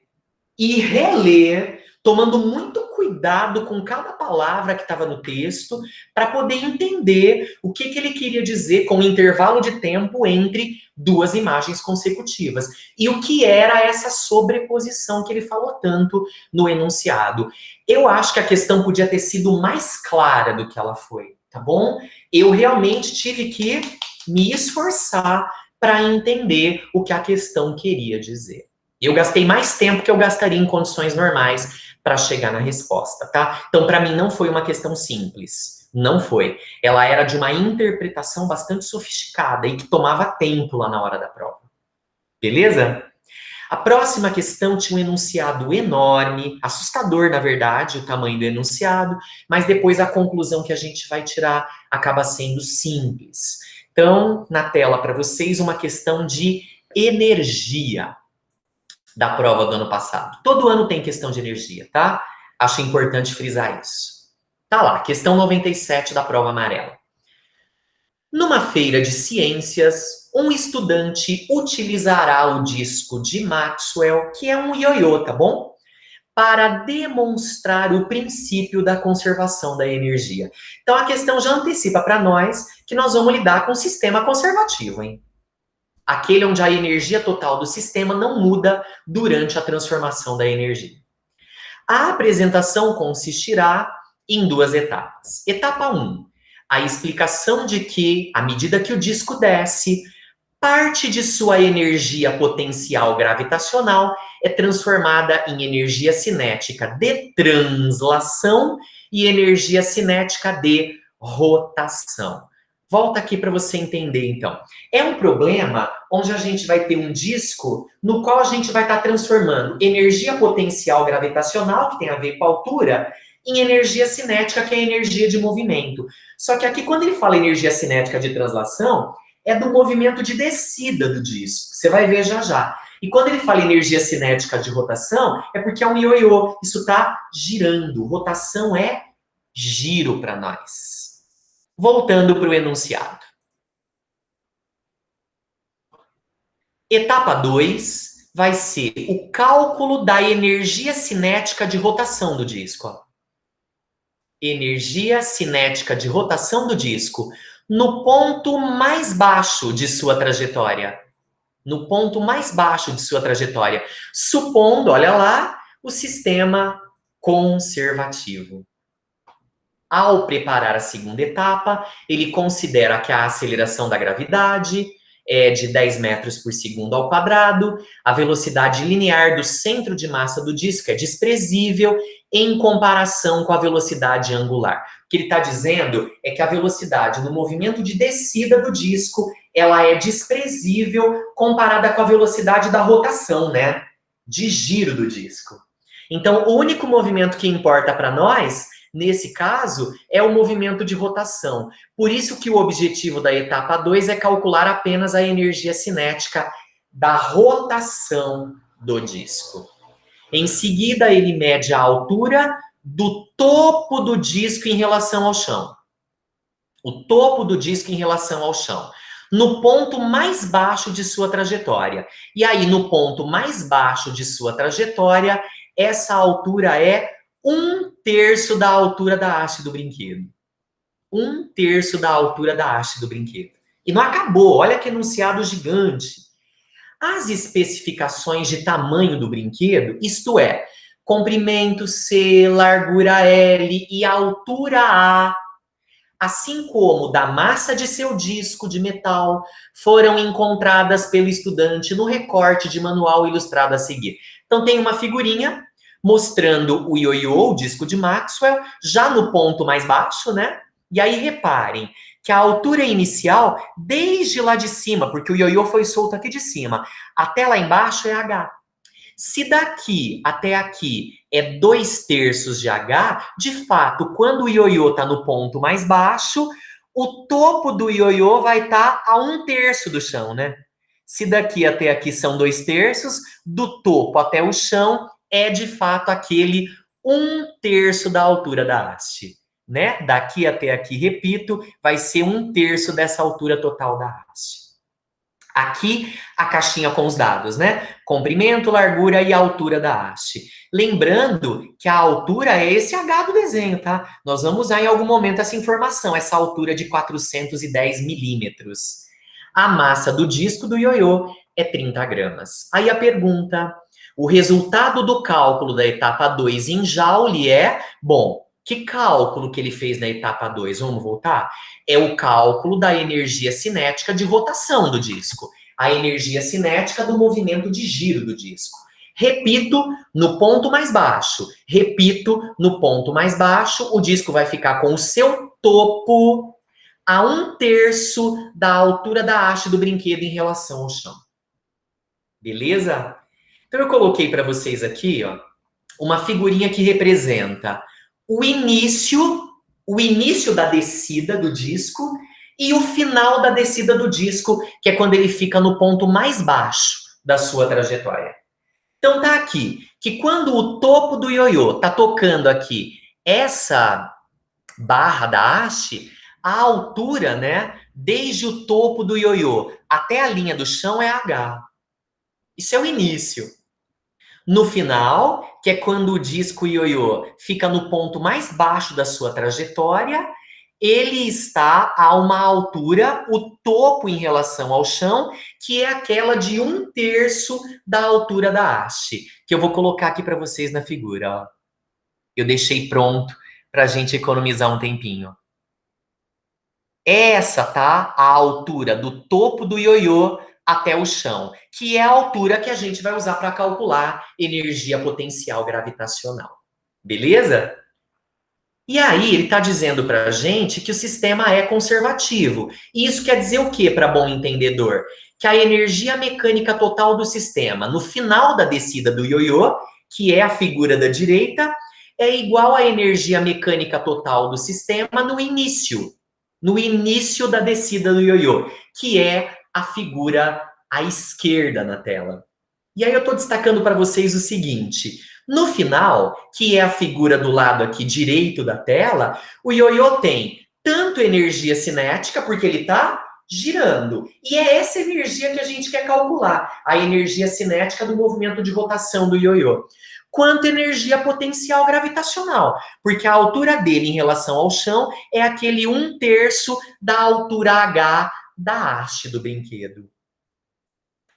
e reler, tomando muito cuidado com cada palavra que estava no texto, para poder entender o que ele queria dizer com o intervalo de tempo entre duas imagens consecutivas. E o que era essa sobreposição que ele falou tanto no enunciado. Eu acho que a questão podia ter sido mais clara do que ela foi, tá bom? Eu realmente tive que me esforçar para entender o que a questão queria dizer. Eu gastei mais tempo que eu gastaria em condições normais para chegar na resposta, tá? Então, para mim, não foi uma questão simples. Não foi. Ela era de uma interpretação bastante sofisticada e que tomava tempo lá na hora da prova. Beleza? A próxima questão tinha um enunciado enorme, assustador, na verdade, o tamanho do enunciado, mas depois a conclusão que a gente vai tirar acaba sendo simples. Então, na tela para vocês, uma questão de energia da prova do ano passado. Todo ano tem questão de energia, tá? Acho importante frisar isso. Tá lá, questão 97 da prova amarela. Numa feira de ciências, um estudante utilizará o disco de Maxwell, que é um ioiô, tá bom? Para demonstrar o princípio da conservação da energia. Então a questão já antecipa para nós que nós vamos lidar com um sistema conservativo, hein? Aquele onde a energia total do sistema não muda durante a transformação da energia. A apresentação consistirá em duas etapas. Etapa 1, a explicação de que, à medida que o disco desce, parte de sua energia potencial gravitacional é transformada em energia cinética de translação e energia cinética de rotação. Volta aqui para você entender, então. É um problema onde a gente vai ter um disco no qual a gente vai estar transformando energia potencial gravitacional, que tem a ver com a altura, em energia cinética, que é energia de movimento. Só que aqui, quando ele fala energia cinética de translação, é do movimento de descida do disco. Você vai ver já já. E quando ele fala energia cinética de rotação, é porque é um ioiô. Isso está girando. Rotação é giro para nós. Voltando para o enunciado. Etapa 2, vai ser o cálculo da energia cinética de rotação do disco. Ó. Energia cinética de rotação do disco no ponto mais baixo de sua trajetória. No ponto mais baixo de sua trajetória. Supondo, olha lá, o sistema conservativo. Ao preparar a segunda etapa, ele considera que a aceleração da gravidade é de 10 metros por segundo ao quadrado, a velocidade linear do centro de massa do disco é desprezível em comparação com a velocidade angular. O que ele está dizendo é que a velocidade no movimento de descida do disco ela é desprezível comparada com a velocidade da rotação, né? De giro do disco. Então, o único movimento que importa para nós nesse caso, é o movimento de rotação. Por isso que o objetivo da etapa 2 é calcular apenas a energia cinética da rotação do disco. Em seguida, ele mede a altura do topo do disco em relação ao chão. O topo do disco em relação ao chão. No ponto mais baixo de sua trajetória. E aí, no ponto mais baixo de sua trajetória, essa altura é 1/3 da altura da haste do brinquedo. 1/3 da altura da haste do brinquedo. E não acabou, olha que enunciado gigante. As especificações de tamanho do brinquedo, isto é, comprimento C, largura L e altura A, assim como da massa de seu disco de metal, foram encontradas pelo estudante no recorte de manual ilustrado a seguir. Então tem uma figurinha mostrando o ioiô, o disco de Maxwell, já no ponto mais baixo, né? E aí reparem que a altura inicial, desde lá de cima, porque o ioiô foi solto aqui de cima, até lá embaixo é H. Se daqui até aqui é 2/3 de H, de fato, quando o ioiô está no ponto mais baixo, o topo do ioiô vai estar a 1/3 do chão, né? Se daqui até aqui são 2/3, do topo até o chão é de fato aquele 1/3 da altura da haste, né? Daqui até aqui, repito, vai ser 1/3 dessa altura total da haste. Aqui, a caixinha com os dados, né? Comprimento, largura e altura da haste. Lembrando que a altura é esse H do desenho, tá? Nós vamos usar em algum momento essa informação, essa altura de 410 milímetros. A massa do disco do ioiô é 30 gramas. Aí a pergunta, o resultado do cálculo da etapa 2 em Joule é, bom, que cálculo que ele fez na etapa 2? Vamos voltar? É o cálculo da energia cinética de rotação do disco. A energia cinética do movimento de giro do disco. Repito, no ponto mais baixo. Repito, no ponto mais baixo, o disco vai ficar com o seu topo a 1/3 da altura da haste do brinquedo em relação ao chão. Beleza? Então eu coloquei para vocês aqui, ó, uma figurinha que representa o início da descida do disco e o final da descida do disco, que é quando ele fica no ponto mais baixo da sua trajetória. Então tá aqui, que quando o topo do ioiô tá tocando aqui essa barra da haste, a altura, né, desde o topo do ioiô até a linha do chão é H. Isso é o início. No final, que é quando o disco ioiô fica no ponto mais baixo da sua trajetória, ele está a uma altura, o topo em relação ao chão, que é aquela de 1/3 da altura da haste, que eu vou colocar aqui para vocês na figura. Ó. Eu deixei pronto para a gente economizar um tempinho. Essa tá a altura do topo do ioiô até o chão, que é a altura que a gente vai usar para calcular energia potencial gravitacional. Beleza? E aí, ele está dizendo para a gente que o sistema é conservativo. E isso quer dizer o quê, para bom entendedor? Que a energia mecânica total do sistema, no final da descida do ioiô, que é a figura da direita, é igual à energia mecânica total do sistema no início da descida do ioiô, que é a figura à esquerda na tela. E aí eu estou destacando para vocês o seguinte, no final, que é a figura do lado aqui direito da tela, o ioiô tem tanto energia cinética, porque ele está girando. E é essa energia que a gente quer calcular, a energia cinética do movimento de rotação do ioiô. Quanto energia potencial gravitacional, porque a altura dele em relação ao chão é aquele 1/3 da altura H da haste do brinquedo.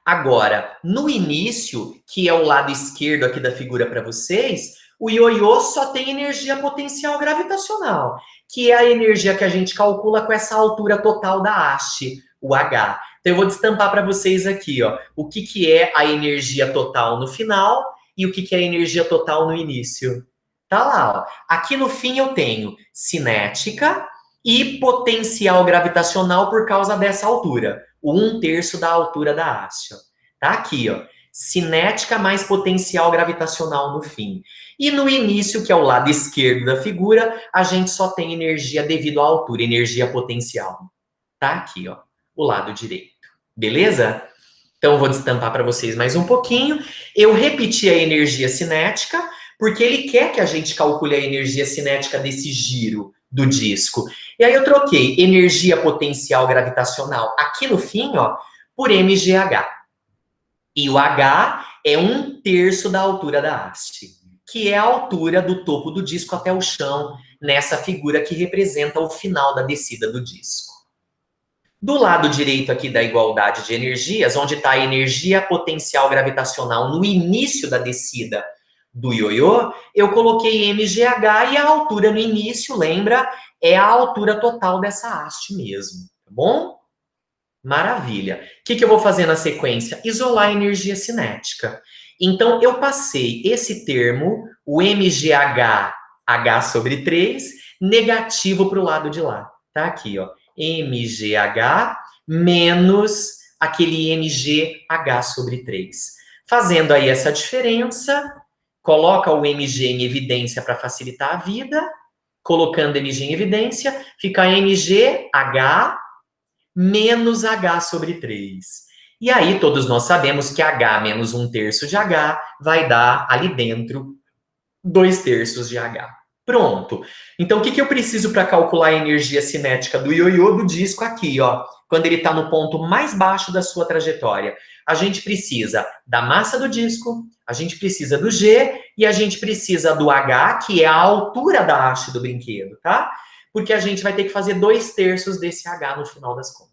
Agora, no início, que é o lado esquerdo aqui da figura para vocês, o ioiô só tem energia potencial gravitacional, que é a energia que a gente calcula com essa altura total da haste, o H. Então, eu vou destampar para vocês aqui, ó, o que é a energia total no final e o que é a energia total no início. Tá lá, ó. Aqui no fim eu tenho cinética e potencial gravitacional por causa dessa altura, o 1/3 da altura da haste. Ó. Tá aqui, ó. Cinética mais potencial gravitacional no fim. E no início, que é o lado esquerdo da figura, a gente só tem energia devido à altura, energia potencial. Tá aqui, ó, o lado direito. Beleza? Então, eu vou destampar para vocês mais um pouquinho. Eu repeti a energia cinética, porque ele quer que a gente calcule a energia cinética desse giro do disco. E aí eu troquei energia potencial gravitacional aqui no fim, ó, por mgh. E o H é 1/3 da altura da haste, que é a altura do topo do disco até o chão, nessa figura que representa o final da descida do disco. Do lado direito aqui da igualdade de energias, onde está a energia potencial gravitacional no início da descida do ioiô, eu coloquei mgh e a altura no início, lembra, é a altura total dessa haste mesmo, tá bom? Maravilha. O que eu vou fazer na sequência? Isolar a energia cinética. Então, eu passei esse termo, o mgh, h sobre 3, negativo para o lado de lá. Tá aqui, ó. mgh menos aquele mgh sobre 3. Fazendo aí essa diferença, coloca o mg em evidência para facilitar a vida. Colocando mg em evidência, fica mgh menos h sobre 3. E aí, todos nós sabemos que h menos 1/3 de h vai dar ali dentro 2/3 de h. Pronto. Então, o que eu preciso para calcular a energia cinética do ioiô do disco aqui, ó, quando ele está no ponto mais baixo da sua trajetória? A gente precisa da massa do disco, a gente precisa do G e a gente precisa do H, que é a altura da haste do brinquedo, tá? Porque a gente vai ter que fazer 2/3 desse H no final das contas.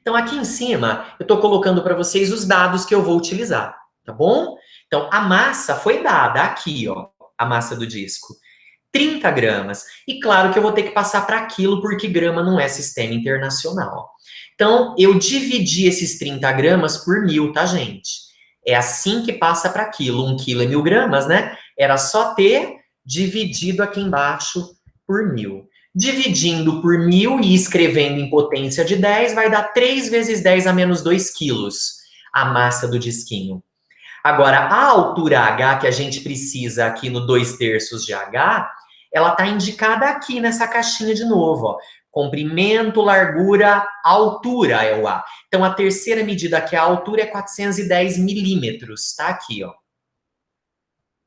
Então, aqui em cima, eu estou colocando para vocês os dados que eu vou utilizar, tá bom? Então, a massa foi dada aqui, ó, a massa do disco. 30 gramas. E claro que eu vou ter que passar para quilo, porque grama não é sistema internacional. Então, eu dividi esses 30 gramas por 1.000, tá, gente? É assim que passa para quilo. 1 quilo é 1.000 gramas, né? Era só ter dividido aqui embaixo por 1.000. Dividindo por 1.000 e escrevendo em potência de 10, vai dar 3 vezes 10 a menos 2 quilos a massa do disquinho. Agora, a altura H que a gente precisa aqui no 2/3 de H, ela está indicada aqui nessa caixinha de novo, ó. Comprimento, largura, altura é o A. Então, a terceira medida aqui, a altura, é 410 milímetros, tá aqui, ó.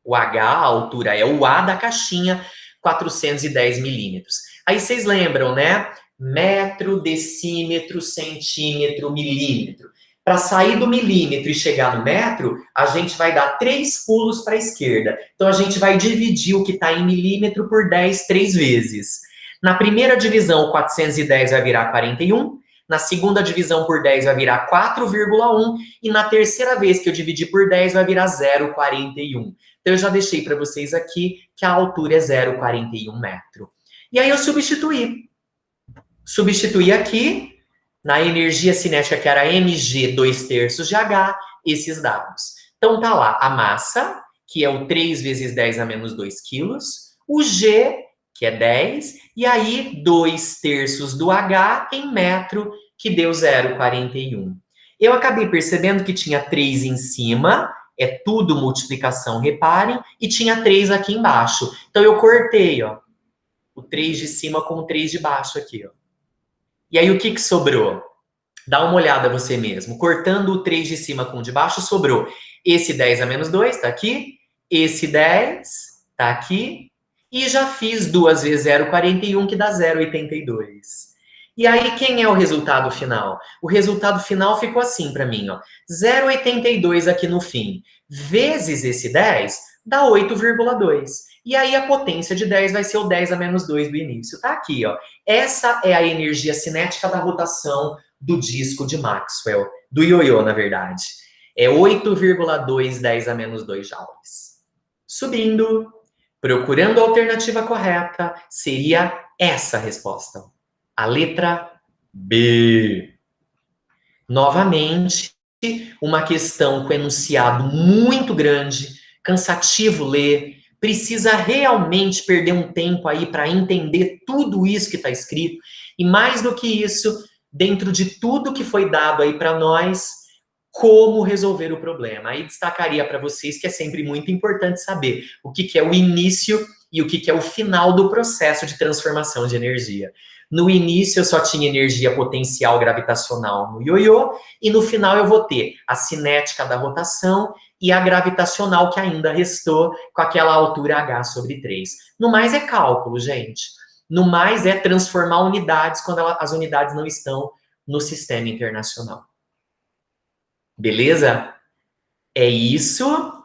O H, a altura, é o A da caixinha, 410 milímetros. Aí vocês lembram, né? Metro, decímetro, centímetro, milímetro. Para sair do milímetro e chegar no metro, a gente vai dar 3 pulos para a esquerda. Então, a gente vai dividir o que está em milímetro por 10 3 vezes. Na primeira divisão, o 410 vai virar 41. Na segunda divisão por 10 vai virar 4,1. E na terceira vez que eu dividir por 10 vai virar 0,41. Então, eu já deixei para vocês aqui que a altura é 0,41 metro. E aí, eu substituí. Substituí aqui, na energia cinética, que era mg 2/3 de H, esses dados. Então, tá lá a massa, que é o 3 vezes 10 a menos 2 quilos, o G, que é 10, e aí 2/3 do H em metro, que deu 0,41. Eu acabei percebendo que tinha 3 em cima, é tudo multiplicação, reparem, e tinha 3 aqui embaixo. Então, eu cortei, ó, o 3 de cima com o 3 de baixo aqui, ó. E aí, o que sobrou? Dá uma olhada você mesmo. Cortando o 3 de cima com o de baixo, sobrou esse 10 a menos 2, tá aqui. Esse 10, tá aqui. E já fiz 2 vezes 0,41, que dá 0,82. E aí, quem é o resultado final? O resultado final ficou assim para mim, ó. 0,82 aqui no fim, vezes esse 10, dá 8,2. E aí a potência de 10 vai ser o 10 a menos 2 do início. Tá aqui, ó. Essa é a energia cinética da rotação do disco de Maxwell, do ioiô, na verdade. É 8,2 10 a menos 2 joules. Subindo, procurando a alternativa correta, seria essa a resposta. A letra B. Novamente, uma questão com enunciado muito grande, cansativo ler, precisa realmente perder um tempo aí para entender tudo isso que está escrito. E mais do que isso, dentro de tudo que foi dado aí para nós, como resolver o problema. Aí destacaria para vocês que é sempre muito importante saber o que é o início e o que é o final do processo de transformação de energia. No início eu só tinha energia potencial gravitacional no ioiô, e no final eu vou ter a cinética da rotação e a gravitacional que ainda restou com aquela altura h sobre 3. No mais é cálculo, gente. No mais é transformar unidades quando as unidades não estão no sistema internacional. Beleza? É isso.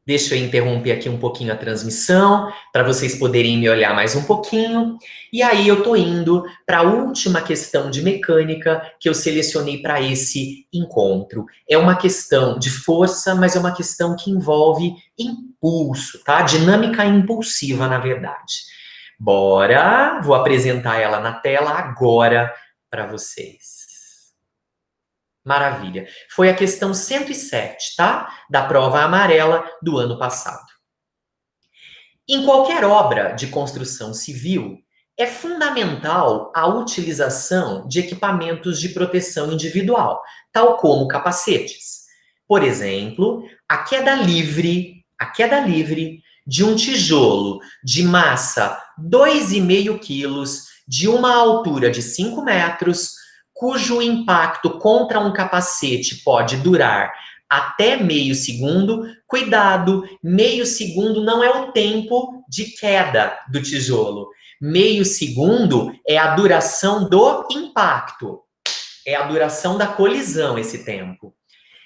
Deixa eu interromper aqui um pouquinho a transmissão, para vocês poderem me olhar mais um pouquinho. E aí eu tô indo para a última questão de mecânica que eu selecionei para esse encontro. É uma questão de força, mas é uma questão que envolve impulso, tá? Dinâmica impulsiva, na verdade. Bora! Vou apresentar ela na tela agora para vocês. Maravilha. Foi a questão 107, tá? Da prova amarela do ano passado. Em qualquer obra de construção civil, é fundamental a utilização de equipamentos de proteção individual, tal como capacetes. Por exemplo, a queda livre de um tijolo de massa 2,5 quilos, de uma altura de 5 metros, cujo impacto contra um capacete pode durar até meio segundo. Cuidado, meio segundo não é o tempo de queda do tijolo. Meio segundo é a duração do impacto. É a duração da colisão, esse tempo.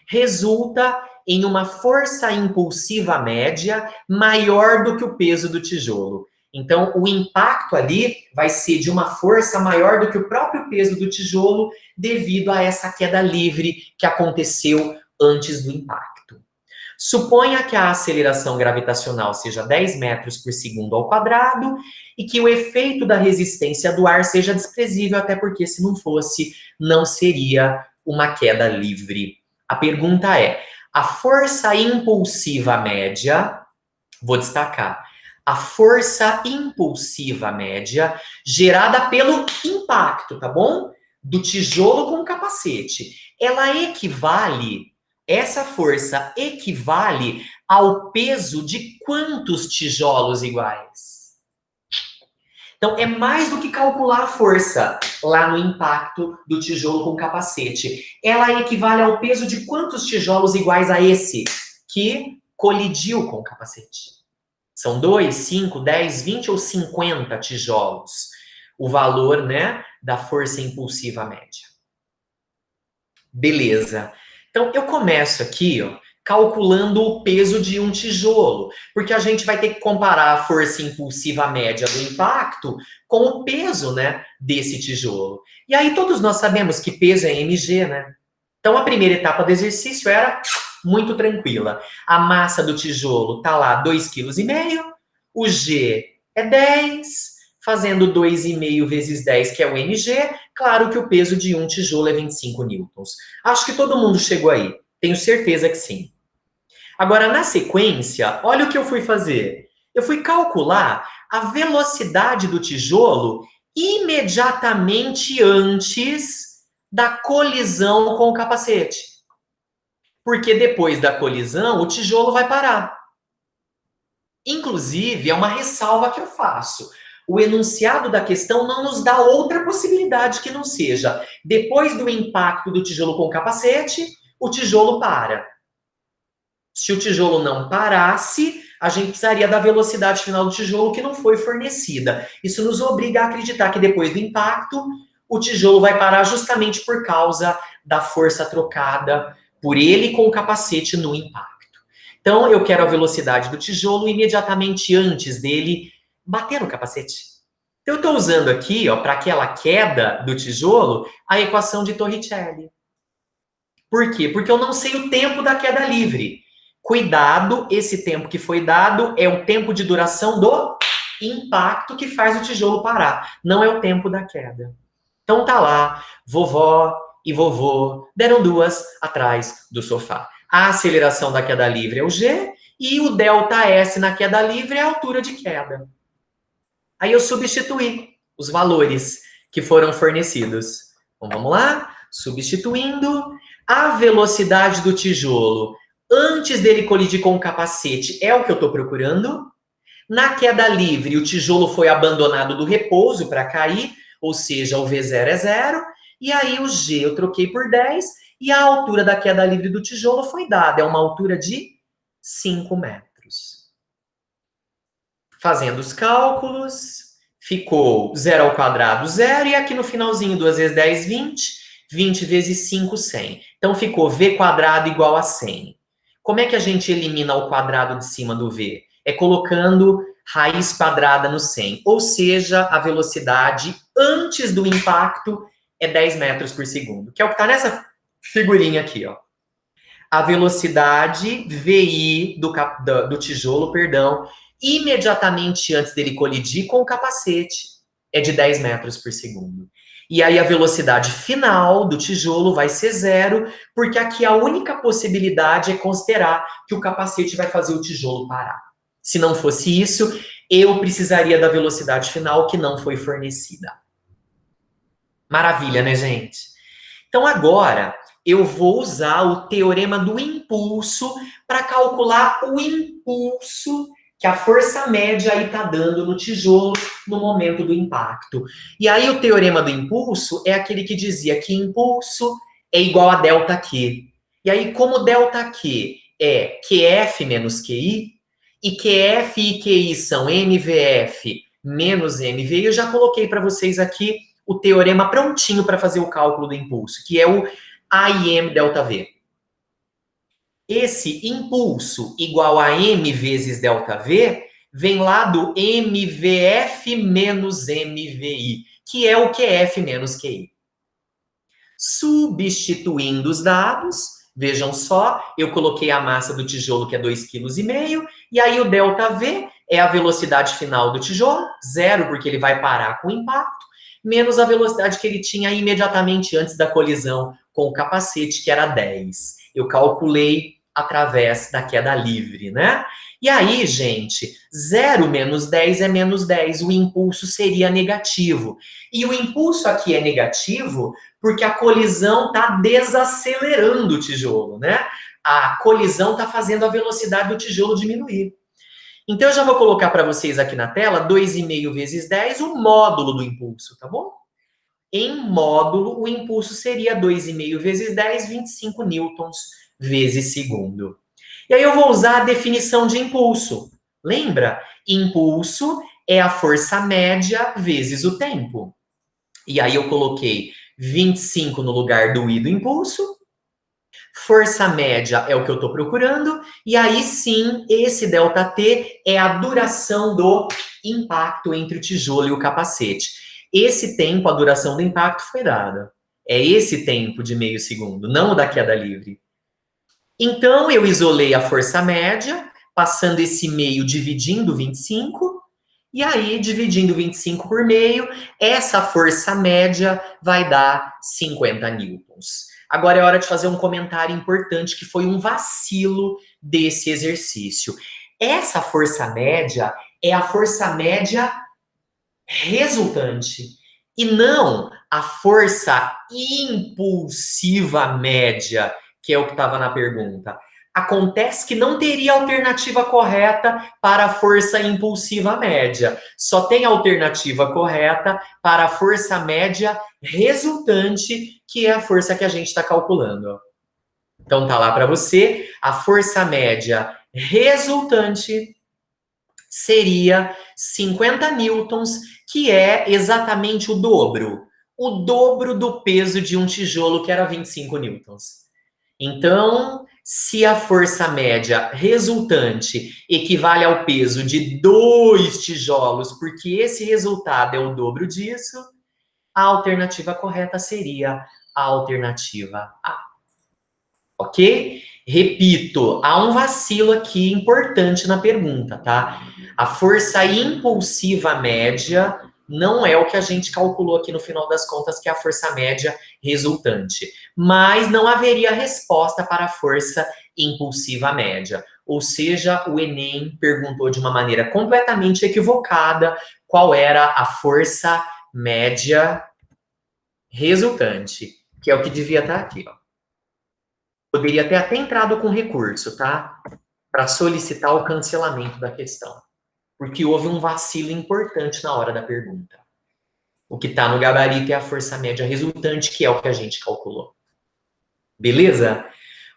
Resulta em uma força impulsiva média maior do que o peso do tijolo. Então, o impacto ali vai ser de uma força maior do que o próprio peso do tijolo devido a essa queda livre que aconteceu antes do impacto. Suponha que a aceleração gravitacional seja 10 metros por segundo ao quadrado e que o efeito da resistência do ar seja desprezível, até porque se não fosse, não seria uma queda livre. A pergunta é, a força impulsiva média, vou destacar, a força impulsiva média gerada pelo impacto, tá bom? Do tijolo com o capacete. Essa força equivale ao peso de quantos tijolos iguais? Então, é mais do que calcular a força lá no impacto do tijolo com o capacete. Ela equivale ao peso de quantos tijolos iguais a esse que colidiu com o capacete. São 2, 5, 10, 20 ou 50 tijolos. O valor, né, da força impulsiva média. Beleza. Então, eu começo aqui, ó, calculando o peso de um tijolo, porque a gente vai ter que comparar a força impulsiva média do impacto com o peso, né, desse tijolo. E aí todos nós sabemos que peso é mg, né? Então, a primeira etapa do exercício era muito tranquila. A massa do tijolo tá lá 2,5 kg, o G é 10, fazendo 2,5 vezes 10, que é o mg, claro que o peso de um tijolo é 25 newtons. Acho que todo mundo chegou aí. Tenho certeza que sim. Agora, na sequência, olha o que eu fui fazer. Eu fui calcular a velocidade do tijolo imediatamente antes da colisão com o capacete. Porque depois da colisão, o tijolo vai parar. Inclusive, é uma ressalva que eu faço. O enunciado da questão não nos dá outra possibilidade que não seja, depois do impacto do tijolo com o capacete, o tijolo para. Se o tijolo não parasse, a gente precisaria da velocidade final do tijolo que não foi fornecida. Isso nos obriga a acreditar que depois do impacto, o tijolo vai parar justamente por causa da força trocada por ele com o capacete no impacto. Então, eu quero a velocidade do tijolo imediatamente antes dele bater no capacete. Então, eu estou usando aqui, para aquela queda do tijolo, a equação de Torricelli. Por quê? Porque eu não sei o tempo da queda livre. Cuidado, esse tempo que foi dado é o tempo de duração do impacto que faz o tijolo parar, não é o tempo da queda. Então tá lá, vovó e vovô deram duas atrás do sofá. A aceleração da queda livre é o g e o ΔS na queda livre é a altura de queda. Aí eu substituí os valores que foram fornecidos. Então vamos lá, substituindo a velocidade do tijolo antes dele colidir com o capacete é o que eu estou procurando. Na queda livre, o tijolo foi abandonado do repouso para cair, ou seja, o V0 é 0, e aí o G eu troquei por 10, e a altura da queda livre do tijolo foi dada, é uma altura de 5 metros. Fazendo os cálculos, ficou 0 ao quadrado, 0, e aqui no finalzinho, 2 vezes 10, 20, 20 vezes 5, 100. Então ficou V quadrado igual a 100. Como é que a gente elimina o quadrado de cima do V? É colocando raiz quadrada no 100, ou seja, a velocidade antes do impacto é 10 metros por segundo, que é o que está nessa figurinha aqui, ó. A velocidade VI do tijolo, imediatamente antes dele colidir com o capacete, é de 10 metros por segundo. E aí a velocidade final do tijolo vai ser 0, porque aqui a única possibilidade é considerar que o capacete vai fazer o tijolo parar. Se não fosse isso, eu precisaria da velocidade final que não foi fornecida. Maravilha, né, gente? Então agora eu vou usar o teorema do impulso para calcular o impulso que a força média aí está dando no tijolo no momento do impacto. E aí o teorema do impulso é aquele que dizia que impulso é igual a ΔQ. E aí, como ΔQ é QF menos QI, e QF e QI são MVF menos MVI, eu já coloquei para vocês aqui o teorema prontinho para fazer o cálculo do impulso, que é o AIM ΔV. Esse impulso igual a M vezes ΔV vem lá do MVF menos MVI, que é o QF menos QI. Substituindo os dados, vejam só, eu coloquei a massa do tijolo, que é 2,5 kg, e aí o ΔV é a velocidade final do tijolo, 0, porque ele vai parar com o impacto, menos a velocidade que ele tinha imediatamente antes da colisão com o capacete, que era 10. Eu calculei através da queda livre, né? E aí, gente, 0 menos 10 é menos 10, o impulso seria negativo. E o impulso aqui é negativo porque a colisão está desacelerando o tijolo, né? A colisão está fazendo a velocidade do tijolo diminuir. Então, eu já vou colocar para vocês aqui na tela 2,5 vezes 10, o módulo do impulso, tá bom? Em módulo, o impulso seria 2,5 vezes 10, 25 newtons vezes segundo. E aí eu vou usar a definição de impulso. Lembra? Impulso é a força média vezes o tempo. E aí eu coloquei 25 no lugar do I do impulso. Força média é o que eu estou procurando. E aí sim, esse ΔT é a duração do impacto entre o tijolo e o capacete. Esse tempo, a duração do impacto foi dada. É esse tempo de meio segundo, não o da queda livre. Então, eu isolei a força média, passando esse meio dividindo 25, e aí, dividindo 25 por meio, essa força média vai dar 50 newtons. Agora é hora de fazer um comentário importante, que foi um vacilo desse exercício. Essa força média é a força média resultante, e não a força impulsiva média, que é o que estava na pergunta. Acontece que não teria alternativa correta para a força impulsiva média. Só tem alternativa correta para a força média resultante, que é a força que a gente está calculando. Então tá lá para você, a força média resultante seria 50 newtons, que é exatamente o dobro. o dobro do peso de um tijolo, que era 25 newtons. Então, se a força média resultante equivale ao peso de 2 tijolos, porque esse resultado é o dobro disso, a alternativa correta seria a alternativa A. Ok? Repito, há um vacilo aqui importante na pergunta, tá? A força impulsiva média não é o que a gente calculou aqui no final das contas, que é a força média resultante. Mas não haveria resposta para a força impulsiva média. Ou seja, o Enem perguntou de uma maneira completamente equivocada qual era a força média resultante, que é o que devia estar aqui, ó. Poderia ter até entrado com recurso, tá? Para solicitar o cancelamento da questão. Porque houve um vacilo importante na hora da pergunta. O que está no gabarito é a força média resultante, que é o que a gente calculou. Beleza?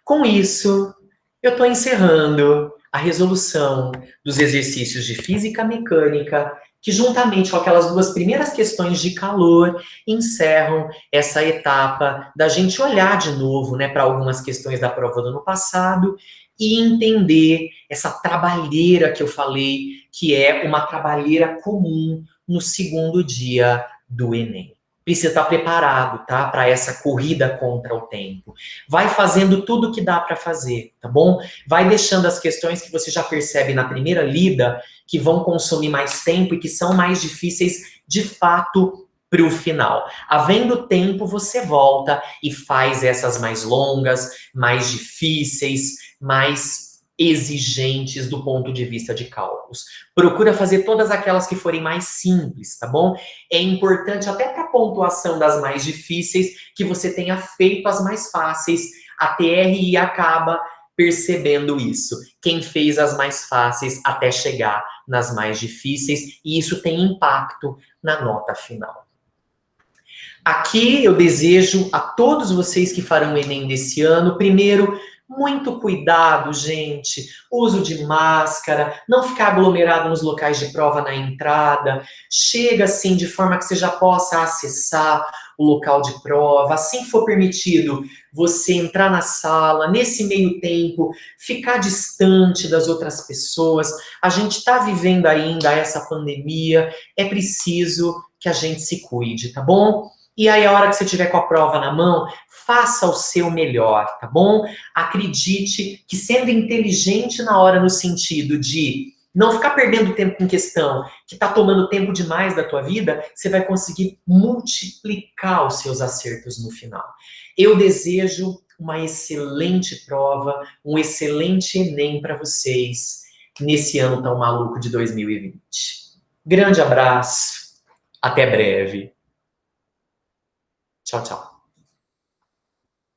Com isso, eu estou encerrando a resolução dos exercícios de física mecânica, que juntamente com aquelas duas primeiras questões de calor, encerram essa etapa da gente olhar de novo, né, para algumas questões da prova do ano passado e entender essa trabalheira que eu falei, que é uma trabalheira comum no segundo dia do Enem. Precisa estar preparado, tá, para essa corrida contra o tempo. Vai fazendo tudo o que dá para fazer, tá bom? Vai deixando as questões que você já percebe na primeira lida, que vão consumir mais tempo e que são mais difíceis, de fato, para o final. Havendo tempo, você volta e faz essas mais longas, mais difíceis, mais exigentes do ponto de vista de cálculos. Procura fazer todas aquelas que forem mais simples, tá bom? É importante até para a pontuação das mais difíceis que você tenha feito as mais fáceis. A TRI acaba percebendo isso. Quem fez as mais fáceis até chegar nas mais difíceis, e isso tem impacto na nota final. Aqui eu desejo a todos vocês que farão o Enem desse ano, primeiro, muito cuidado, gente. Uso de máscara, não ficar aglomerado nos locais de prova na entrada. Chega assim de forma que você já possa acessar o local de prova. Assim que for permitido, você entrar na sala, nesse meio tempo, ficar distante das outras pessoas. A gente está vivendo ainda essa pandemia, é preciso que a gente se cuide, tá bom? E aí, a hora que você tiver com a prova na mão, faça o seu melhor, tá bom? Acredite que sendo inteligente na hora no sentido de não ficar perdendo tempo com questão que está tomando tempo demais da tua vida, você vai conseguir multiplicar os seus acertos no final. Eu desejo uma excelente prova, um excelente Enem para vocês nesse ano tão maluco de 2020. Grande abraço, até breve. Tchau, tchau.